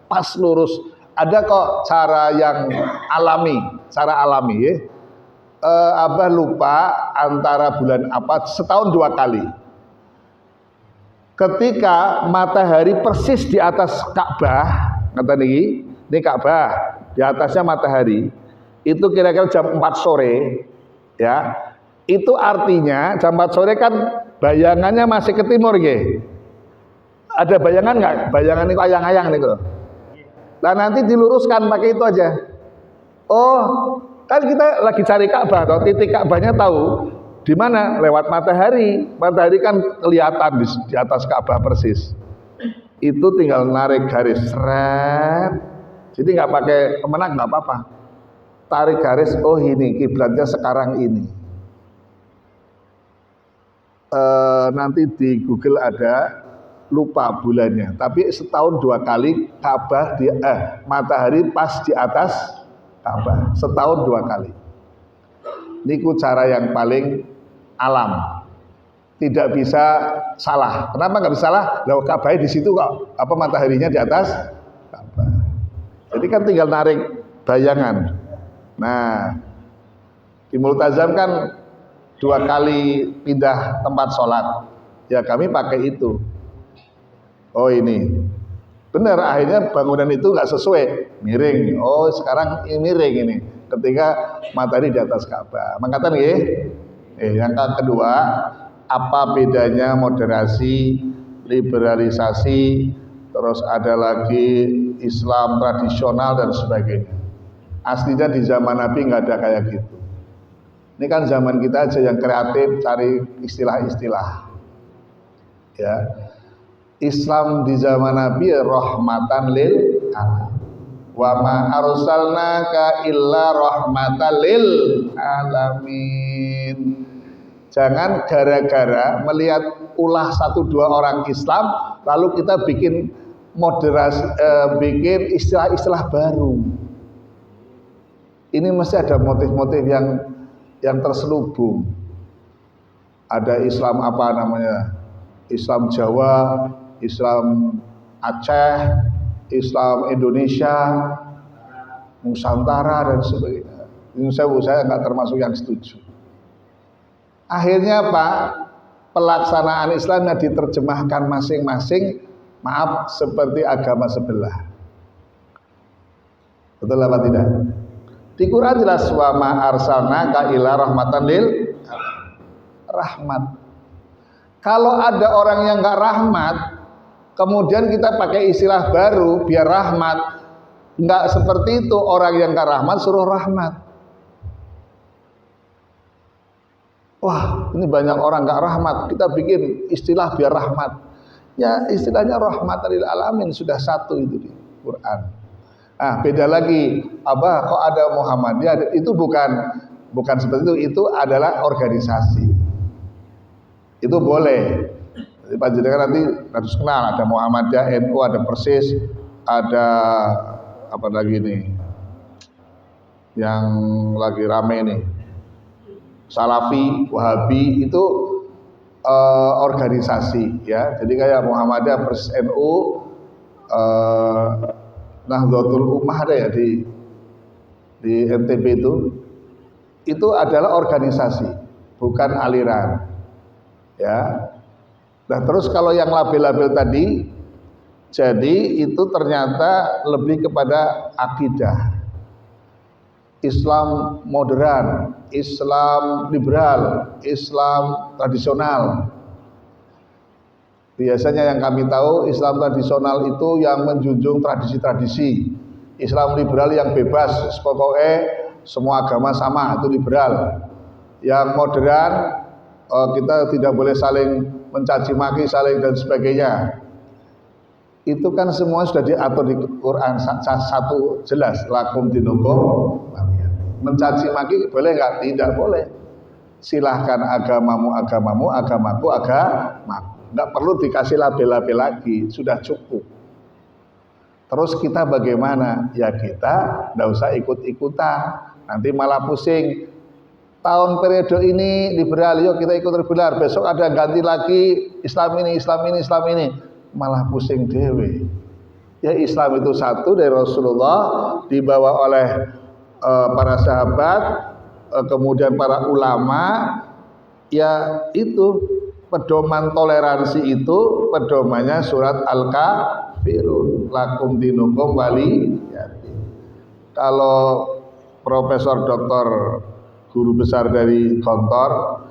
pas lurus. Ada kok cara yang alami, ya. Abah lupa antara bulan apa, setahun 2 kali. Ketika matahari persis di atas Ka'bah, kata ini Ka'bah, di atasnya matahari, itu kira-kira jam 4 sore, ya. Itu artinya jam 4 sore kan bayangannya masih ke timur nggih. Ada bayangan nggak? Bayangan itu ayang-ayang nih kok. Nah nanti diluruskan pakai itu aja. Oh, kan kita lagi cari Ka'bah, atau titik Ka'bahnya tahu di mana? Lewat matahari. Matahari kan kelihatan di atas Ka'bah persis. Itu tinggal narik garis seret. Jadi nggak pakai kemenak nggak apa-apa. Tarik garis, oh ini kiblatnya sekarang ini. Nanti di Google ada, lupa bulannya, tapi setahun 2 kali Ka'bah matahari pas di atas Ka'bah, setahun 2 kali. Niku cara yang paling alam, tidak bisa salah. Kenapa nggak bisa salah? Lah Ka'bah di situ kok, apa mataharinya di atas Ka'bah. Jadi kan tinggal narik bayangan. Nah, di Multazam kan 2 kali pindah tempat sholat, ya kami pakai itu. Oh ini Benar, akhirnya bangunan itu nggak sesuai, miring. Oh, sekarang ini miring ini. Ketika matahari di atas Ka'bah. Mengatakan yang kedua, apa bedanya moderasi, liberalisasi, terus ada lagi Islam tradisional dan sebagainya. Aslinya di zaman Nabi nggak ada kayak gitu. Ini kan zaman kita aja yang kreatif cari istilah-istilah. Ya. Islam di zaman Nabi rahmatan lil alamin. Wa ma arsalnaka illa rahmatan lil alamin. Jangan gara-gara melihat ulah 1-2 orang Islam lalu kita bikin moderasi, bikin istilah-istilah baru. Ini mesti ada motif-motif yang terselubung. Ada Islam apa namanya? Islam Jawa, Islam Aceh, Islam Indonesia, Nusantara dan sebagainya. Ini saya nggak termasuk yang setuju. Akhirnya Pak, pelaksanaan Islamnya diterjemahkan masing-masing, maaf seperti agama sebelah. Betul apa tidak? Di Quran jelas wa ma arsalnaka illa rahmatan lil rahmat. Kalau ada orang yang enggak rahmat, kemudian kita pakai istilah baru biar rahmat. Enggak seperti itu, orang yang enggak rahmat suruh rahmat. Wah, ini banyak orang enggak rahmat, kita bikin istilah biar rahmat. Ya, istilahnya rahmatan lil alamin sudah satu itu di Quran. Nah, beda lagi, apa kok ada Muhammadiyah? Itu bukan seperti itu adalah organisasi. Itu boleh. Jadi panjenengan nanti harus kenal ada Muhammadiyah, NU, ada Persis, ada apa lagi nih? Yang lagi rame nih. Salafi, Wahabi itu organisasi ya. Jadi kayak Muhammadiyah, Persis, NU, Nahdlatul Ummah ada ya di NTB itu adalah organisasi, bukan aliran. Ya. Nah, terus kalau yang label-label tadi, jadi itu ternyata lebih kepada akidah. Islam moderan, Islam liberal, Islam tradisional. Biasanya yang kami tahu Islam tradisional itu yang menjunjung tradisi-tradisi. Islam liberal yang bebas, pokoknya semua agama sama, itu liberal. Yang modern, kita tidak boleh saling mencaci maki, saling dan sebagainya. Itu kan semua sudah diatur di Quran satu jelas, lakum dinukum. Mencaci maki boleh nggak? Tidak boleh. Silahkan agamamu, agamaku, agamaku. Nggak perlu dikasih label-label lagi, sudah cukup. Terus kita bagaimana? Ya kita nggak usah ikut-ikutan, nanti malah pusing. Tahun periode ini liberal, yuk kita ikut liberal. Besok ada ganti lagi Islam ini, malah pusing dewe. Ya Islam itu satu dari Rasulullah, dibawa oleh para sahabat, kemudian para ulama. Ya itu. Pedoman toleransi itu pedomannya surat Al-Kafirun, lakum dinukum waliyati. Kalau Profesor Doktor guru besar dari Gontor,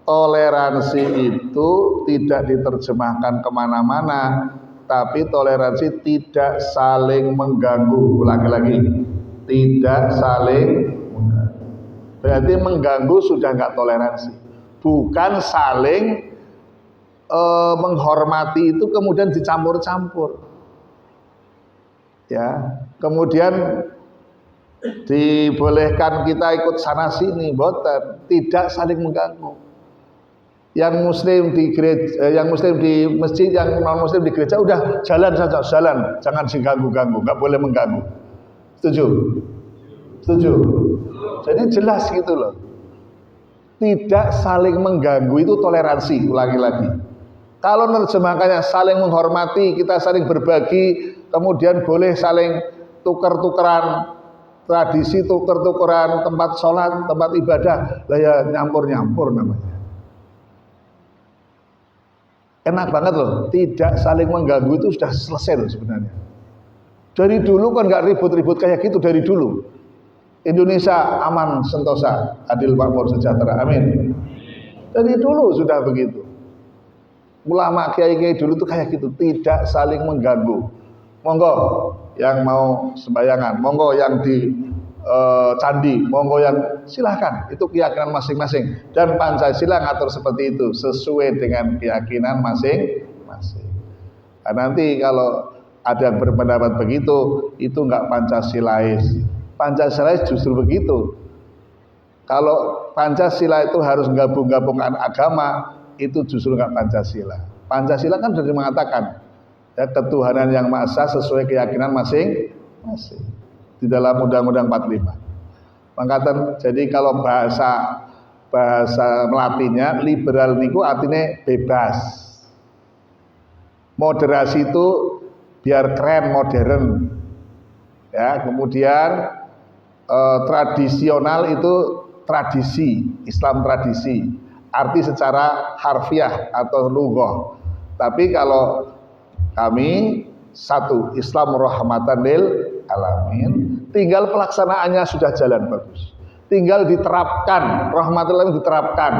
toleransi itu tidak diterjemahkan kemana-mana, tapi toleransi tidak saling mengganggu. Lagi-lagi tidak saling mengganggu. Berarti mengganggu sudah nggak toleransi, bukan saling menghormati itu kemudian dicampur-campur. Ya, kemudian dibolehkan kita ikut sana sini, boten, tidak saling mengganggu. Yang muslim di gereja, yang muslim di masjid, yang non muslim di gereja udah jalan saja, jalan, jangan diganggu-ganggu, nggak boleh mengganggu. Setuju? Setuju? Jadi jelas gitu loh. Tidak saling mengganggu itu toleransi, ulangi lagi. Kalau menerjemahkannya saling menghormati, kita saling berbagi, kemudian boleh saling tuker-tukeran tradisi, tuker-tukeran tempat sholat, tempat ibadah, lah ya nyampur-nyampur namanya. Enak banget loh, tidak saling mengganggu itu sudah selesai loh sebenarnya. Dari dulu kan nggak ribut-ribut kayak gitu dari dulu. Indonesia aman, sentosa, adil, makmur, sejahtera, amin. Dari dulu sudah begitu. Ulama kiai-kiai dulu tuh kayak gitu, tidak saling mengganggu. Monggo yang mau sembayangan, monggo yang di candi, monggo yang silahkan, itu keyakinan masing-masing. Dan Pancasila ngatur seperti itu sesuai dengan keyakinan masing-masing. Nah, nanti kalau ada yang berpendapat begitu, itu enggak Pancasilais. Pancasilais justru begitu. Kalau Pancasila itu harus gabung-gabungkan agama, itu justru enggak Pancasila. Pancasila kan sudah mengatakan ya, ketuhanan yang Maha Esa sesuai keyakinan masing-masing di dalam Undang-Undang 45. Mengatakan jadi kalau bahasa Melatinnya liberal niku artinya bebas. Moderasi itu biar keren, modern. Ya, kemudian tradisional itu tradisi, Islam tradisi. Arti secara harfiah atau lughah. Tapi kalau kami satu, Islam rahmatan lil alamin. Tinggal pelaksanaannya sudah jalan bagus. Tinggal diterapkan, rahmatul alamin diterapkan.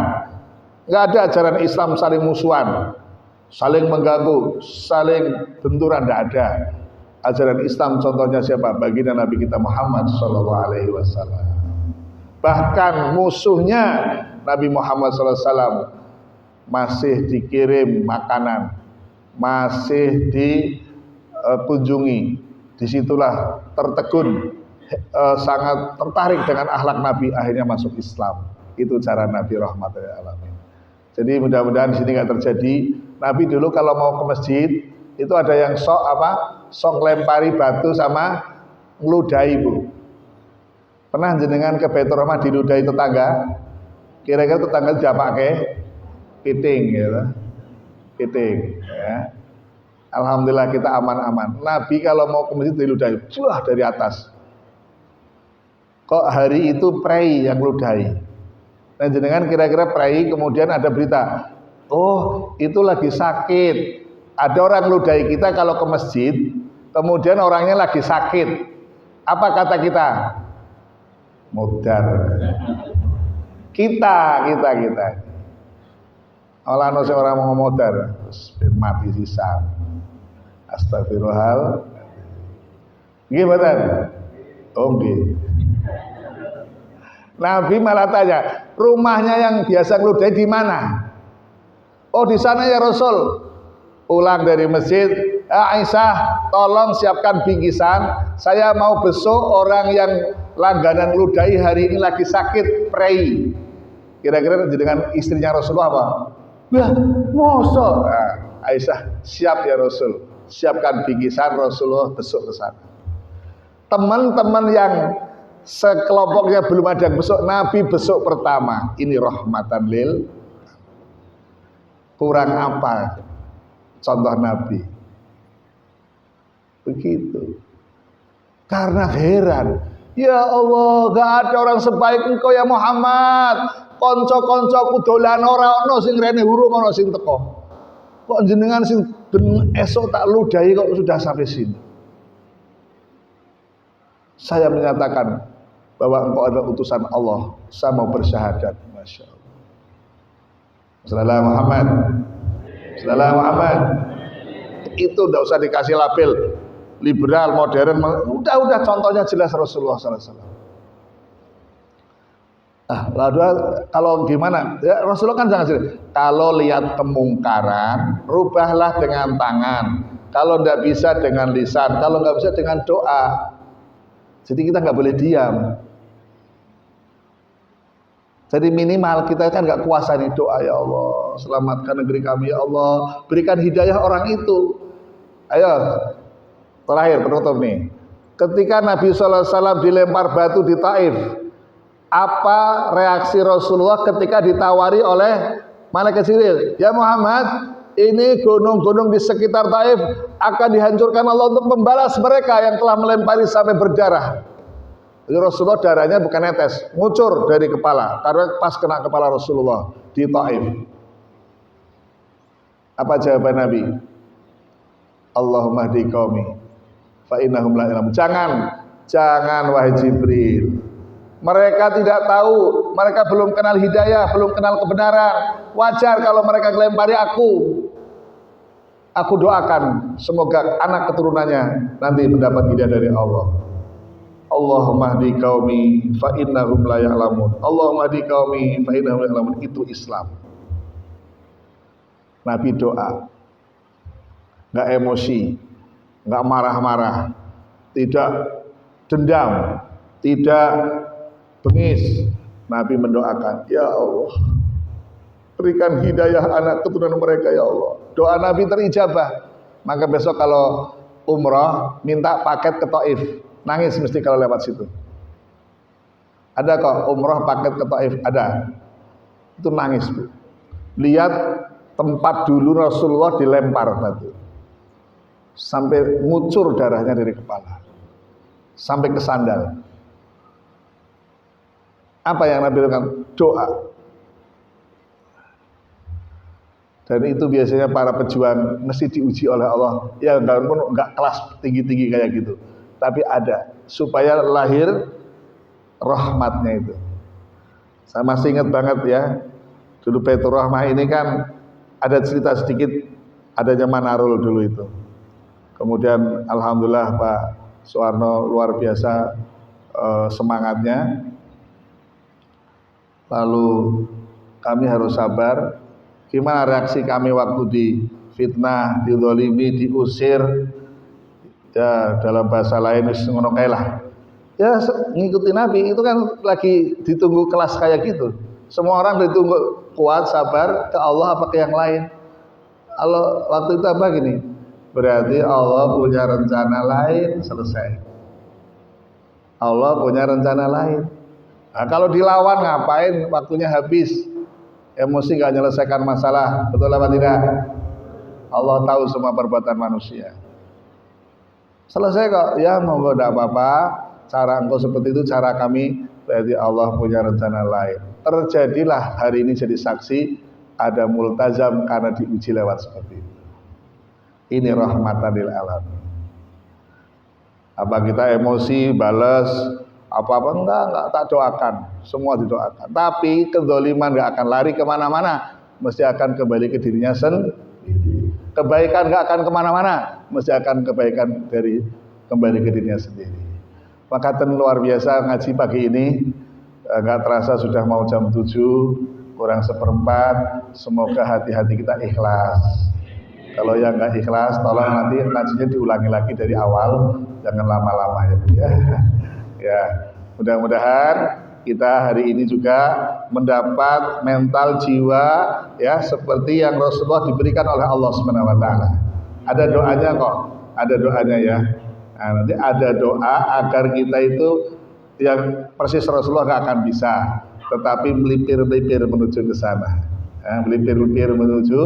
Enggak ada ajaran Islam saling musuhan, saling mengganggu, saling benturan, tidak ada. Ajaran Islam contohnya siapa? Baginda Nabi kita Muhammad sallallahu alaihi wasallam. Bahkan musuhnya Nabi Muhammad sallallahu alaihi wasallam masih dikirim makanan, masih dikunjungi. Disitulah tertegun, sangat tertarik dengan akhlak Nabi, akhirnya masuk Islam. Itu cara Nabi rahmatul alamin. Jadi mudah-mudahan di sini nggak terjadi. Nabi dulu kalau mau ke masjid itu ada yang sok lempari batu sama ngeludahi, Bu. Pernah jenengan ke Baitur Rahmah diludahi tetangga? Kira-kira tetangga dia pakai piting gitu. Piting ya. Alhamdulillah kita aman-aman. Nabi kalau mau ke masjid diludahi, wah dari atas. Kok hari itu prei yang ludahi? Nah jenengan kira-kira prei kemudian ada berita, oh itu lagi sakit. Ada orang ludahi kita kalau ke masjid, kemudian orangnya lagi sakit. Apa kata kita? Mudar. Kita. Allah no orang mau modar, mati sisa. Astagfirullahal. Gimana? Oh nggih. Nabi malah tanya, rumahnya yang biasa ngeludahi di mana? Oh di sana ya Rasul. Pulang dari masjid, Aisyah tolong siapkan bingkisan, saya mau besok orang yang langganan ngeludahi hari ini lagi sakit, prei. Kira-kira dengan istrinya Rasulullah apa? Wah, mosok. Nah, Aisyah, siap ya Rasul. Siapkan bingkisan, Rasulullah besok ke sana. Teman-teman yang sekelompoknya belum ada yang besok, Nabi besok pertama. Ini rahmatan lil. Kurang apa contoh Nabi? Begitu. Karena heran, ya Allah, gak ada orang sebaik engkau ya Muhammad. Konco-koncoku dolan ora ono sing rene hurung ono sing teko. Kok jenengan sing ben esok tak ludahi kok sudah sampai sini. Saya menyatakan bahwa engkau adalah utusan Allah. Saya mau bersyahadat. Masya Allah. Sallallahu Muhammad. Sallallahu Muhammad. Itu tidak usah dikasih label liberal, modern. Udah contohnya jelas Rasulullah SAW. Lalu kalau gimana? Ya, Rasulullah kan jangan sih. Kalau lihat kemungkaran, rubahlah dengan tangan. Kalau tidak bisa dengan lisan, kalau nggak bisa dengan doa. Jadi kita nggak boleh diam. Jadi minimal kita kan nggak kuasa nih doa, ya Allah selamatkan negeri kami, ya Allah berikan hidayah orang itu. Ayo terakhir penutup nih. Ketika Nabi SAW dilempar batu di Taif, apa reaksi Rasulullah ketika ditawari oleh malaikat Jibril? Ya Muhammad, ini gunung-gunung di sekitar Taif akan dihancurkan Allah untuk membalas mereka yang telah melempari sampai berdarah. Jadi Rasulullah darahnya bukan netes, ngucur dari kepala, karena pas kena kepala Rasulullah di Taif. Apa jawaban Nabi? Allahumma hdi qaumi fa innahum la ya'lamun. Jangan wahai Jibril. Mereka tidak tahu, mereka belum kenal hidayah, belum kenal kebenaran. Wajar kalau mereka melempari aku. Aku doakan semoga anak keturunannya nanti mendapat hidayah dari Allah. Allahumma hdi qaumi fa innahum la ya'lamun. Allahumma hdi qaumi fa innahum la ya'lamun. Itu Islam. Nabi doa, enggak emosi, enggak marah-marah, tidak dendam, tidak bengis. Nabi mendoakan, ya Allah, berikan hidayah anak keturunan mereka ya Allah. Doa Nabi terijabah. Maka besok kalau umrah minta paket ke Taif. Nangis mesti kalau lewat situ. Ada kok umrah paket ke Taif, ada. Itu nangis, Bu. Lihat tempat dulu Rasulullah dilempar batu. Sampai ngucur darahnya dari kepala. Sampai ke sandal. Apa yang Nabi lakukan? Doa. Dan itu biasanya para pejuang mesti diuji oleh Allah. Ya enggak kelas tinggi-tinggi kayak gitu. Tapi ada supaya lahir rahmatnya itu. Saya masih ingat banget ya, dulu Baitur Rahmah ini kan ada cerita sedikit adanya Manarul dulu itu. Kemudian alhamdulillah Pak Soeharno luar biasa semangatnya. Lalu kami harus sabar. Gimana reaksi kami waktu di fitnah, dizalimi, diusir? Ya dalam bahasa lain ngono kae lah. Ya ngikuti Nabi itu kan lagi ditunggu kelas kayak gitu. Semua orang ditunggu kuat, sabar ke Allah apa ke yang lain. Allah waktu itu apa gini? Berarti Allah punya rencana lain, selesai. Allah punya rencana lain. Nah, kalau dilawan ngapain? Waktunya habis. Emosi nggak menyelesaikan masalah. Betul apa tidak? Allah tahu semua perbuatan manusia. Selesai kok, ya monggo tidak apa-apa. Cara engkau seperti itu, cara kami, berarti Allah punya rencana lain. Terjadilah hari ini jadi saksi, ada multazam karena diuji lewat seperti itu. Ini rahmatan lil alamin. Apa kita emosi, balas, apa-apa enggak tak doakan, semua didoakan. Tapi kezaliman enggak akan lari kemana-mana, mesti akan kembali ke dirinya sendiri. Kebaikan enggak akan kemana-mana, mesti akan kebaikan dari kembali ke dirinya sendiri. Maka luar biasa ngaji pagi ini, enggak terasa sudah mau jam 7 kurang seperempat. Semoga hati-hati kita ikhlas. Kalau yang enggak ikhlas, tolong nanti ngajinya diulangi lagi dari awal, jangan lama-lama ya Bu ya. Ya, mudah-mudahan kita hari ini juga mendapat mental jiwa ya seperti yang Rasulullah diberikan oleh Allah Subhanahu wa taala. Ada doanya kok, ada doanya ya. Nah, nanti ada doa agar kita itu yang persis Rasulullah gak akan bisa, tetapi melipir-melipir menuju ke sana. Ya, melipir-melipir menuju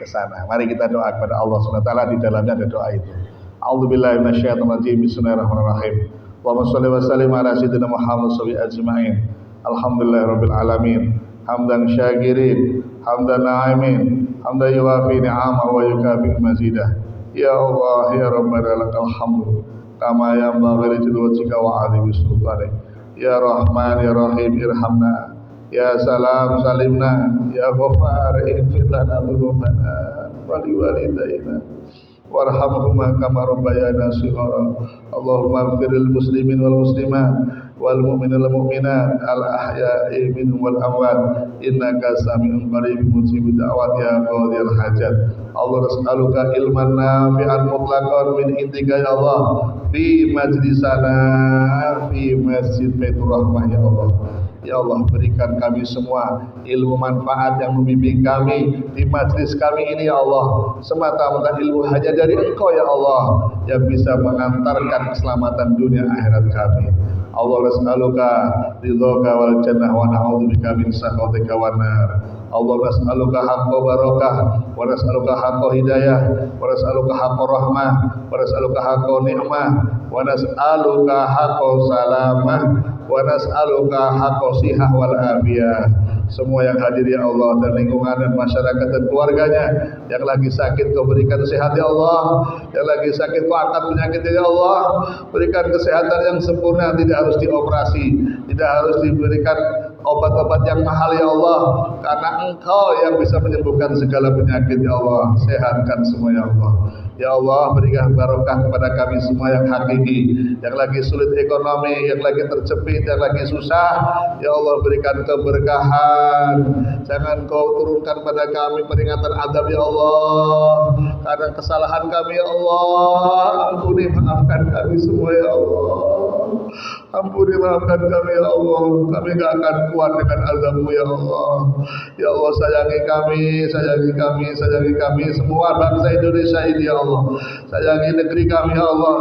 ke sana. Mari kita doa kepada Allah Subhanahu wa taala, di dalamnya ada doa itu. A'udzubillahi minasyaitonir rajim. Bismillahirrahmanirrahim. Allahumma shalli wa sallim ala sayyidina Muhammad sallallahu alaihi ajma'in. Alhamdulillahirabbil alamin. Hamdan syakirin, hamdan na'imin, hamdan yuwafi ni'amahu wa yukafi mazidah. Ya Allah ya Rabbana lakal hamdu kama yanbaghi li jalwajika wa 'azimi sultanik. Ya Rahman ya Rahim irhamna. Ya Salam salimna. Ya Ghaffar ighfir lana dzunubana wa liwalidayna warhamhuma kama rabbayana shighara. Allahumma ighfiril muslimin wal muslimat wal mu'minin wal mu'minat al ahya'i minhum wal amwat innaka sami'un qarib mujibud da'wat ya qadhiyal hajat. Allah nas'aluka ilman nafi'an mutlaqan min indika ya Allah fi majlisana fi masjid Baitur Rahmah ya Allah. Ya Allah, berikan kami semua ilmu manfaat yang membimbing kami di majlis kami ini ya Allah. Semata-mata ilmu hanya dari Engkau ya Allah yang bisa mengantarkan keselamatan dunia akhirat kami. Allah nas'aluka ridhaka wal jannah wa na'udzubika min sakhatika wan nar. Allah nas'aluka haqqa barakah wa nas'aluka haqqa hidayah wa nas'aluka haqqa rahmah wa nas'aluka haqqa ni'mah wa nas'aluka haqqa salamah wa nas'aluka haqqa sihah wal afiyah. semua yang hadir ya Allah, dan lingkungan dan masyarakat dan keluarganya. Yang lagi sakit Kau berikan sehat ya Allah, yang lagi sakit Kau angkat penyakitnya ya Allah, berikan kesehatan yang sempurna, tidak harus dioperasi, tidak harus diberikan obat-obat yang mahal ya Allah, karena Engkau yang bisa menyembuhkan segala penyakit ya Allah. Sehatkan semua ya Allah. Ya Allah, berikan barokah kepada kami semua yang hakiki, yang lagi sulit ekonomi, yang lagi terjepit, yang lagi susah. Ya Allah, berikan keberkahan. Jangan Kau turunkan pada kami peringatan adab ya Allah, karena kesalahan kami ya Allah. Ampuni, maafkan kami semua ya Allah. Ampuni, maafkan kami ya Allah. Kami gak akan kuat dengan azab-Mu ya Allah. Ya Allah, sayangi kami, sayangi kami, sayangi kami semua bangsa Indonesia ini ya Allah. Sayangi negeri kami ya Allah,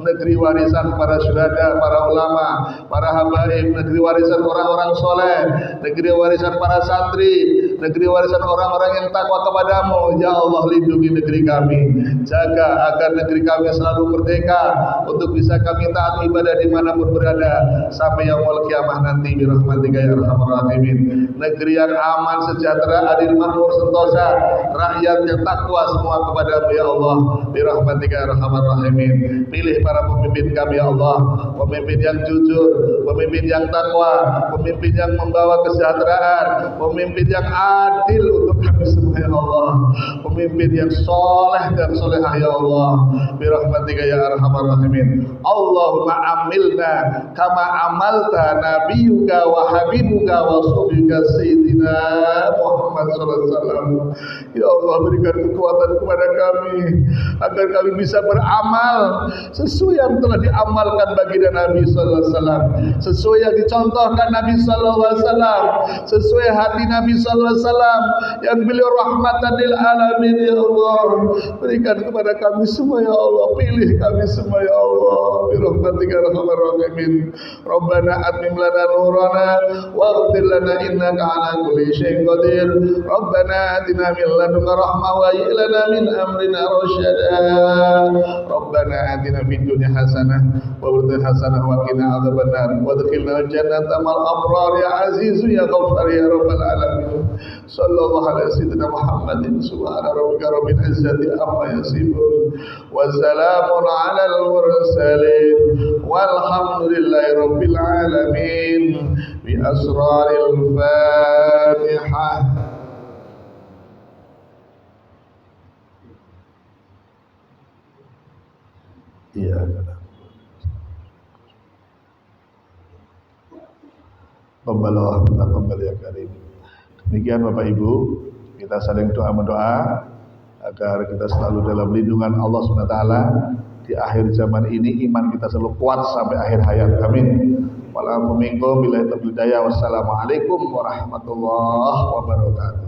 negeri warisan para syuhada, para ulama, para habaib, negeri warisan orang-orang soleh, negeri warisan para santri, negeri warisan orang-orang yang takwa kepadamu. Ya Allah, lindungi negeri kami, jaga agar negeri kami selalu merdeka untuk bisa kami taat ibadah dimanapun berada sampai yaumul kiamah nanti. Birahmatika ya arhamar rahimin. Negeri yang aman, sejahtera, adil, makmur, sentosa, rakyat yang takwa semua kepadamu ya Allah. Birahmatika ya arhamar rahimin. Pilih para pemimpin kami ya Allah, pemimpin yang jujur, pemimpin yang takwa, pemimpin yang membawa kesejahteraan, pemimpin yang adil untuk kami semua ya Allah, pemimpin yang soleh dan solehah ya Allah. Birahmatika ya arhamar rahimin. Allahumma amilna kama amalta nabiyuka wa habibuka wa sufika sayyidina Muhammad sallallahu alaihi wasallam. Ya Allah, berikan kekuatan kepada kami agar kami bisa beramal sesuai yang telah diamalkan baginda Nabi sallallahu alaihi wasallam, sesuai yang dicontohkan Nabi sallallahu alaihi wasallam, sesuai hati Nabi sallallahu alaihi wasallam yang beliau rahmatan lil alamin ya Allah. Berikan kepada kami semua ya Allah, pilih kami semua ya Allah. Birahmatika ya arhamar rahimin. Rabbana atmim lana nurana waghfir lana innaka ala kulli syai'in qadir. Rabbana atina min ladunka rahmah wa hayyi lana min amrina rasyada. Rabbana atina fid dunya hasanah wa fil akhirati hasanah wa qina adzabannar wa adkhilna jannata ma'al abrar ya aziz ya ghaffar ya rabbal alamin. Sallallahu alaihi sayyidina Muhammadin subhana rabbika rabbil izzati amma yasifun wa salamun alal mursalin walhamdulillahi rabbil alamin. Bi asraril Fatihah. Iya. Pembalah kembali ya karim. Demikian Bapak Ibu, kita saling doa mendoa agar kita selalu dalam lindungan Allah SWT. Di akhir zaman ini iman kita selalu kuat sampai akhir hayat. Amin. Wassalamualaikum warahmatullahi wabarakatuh.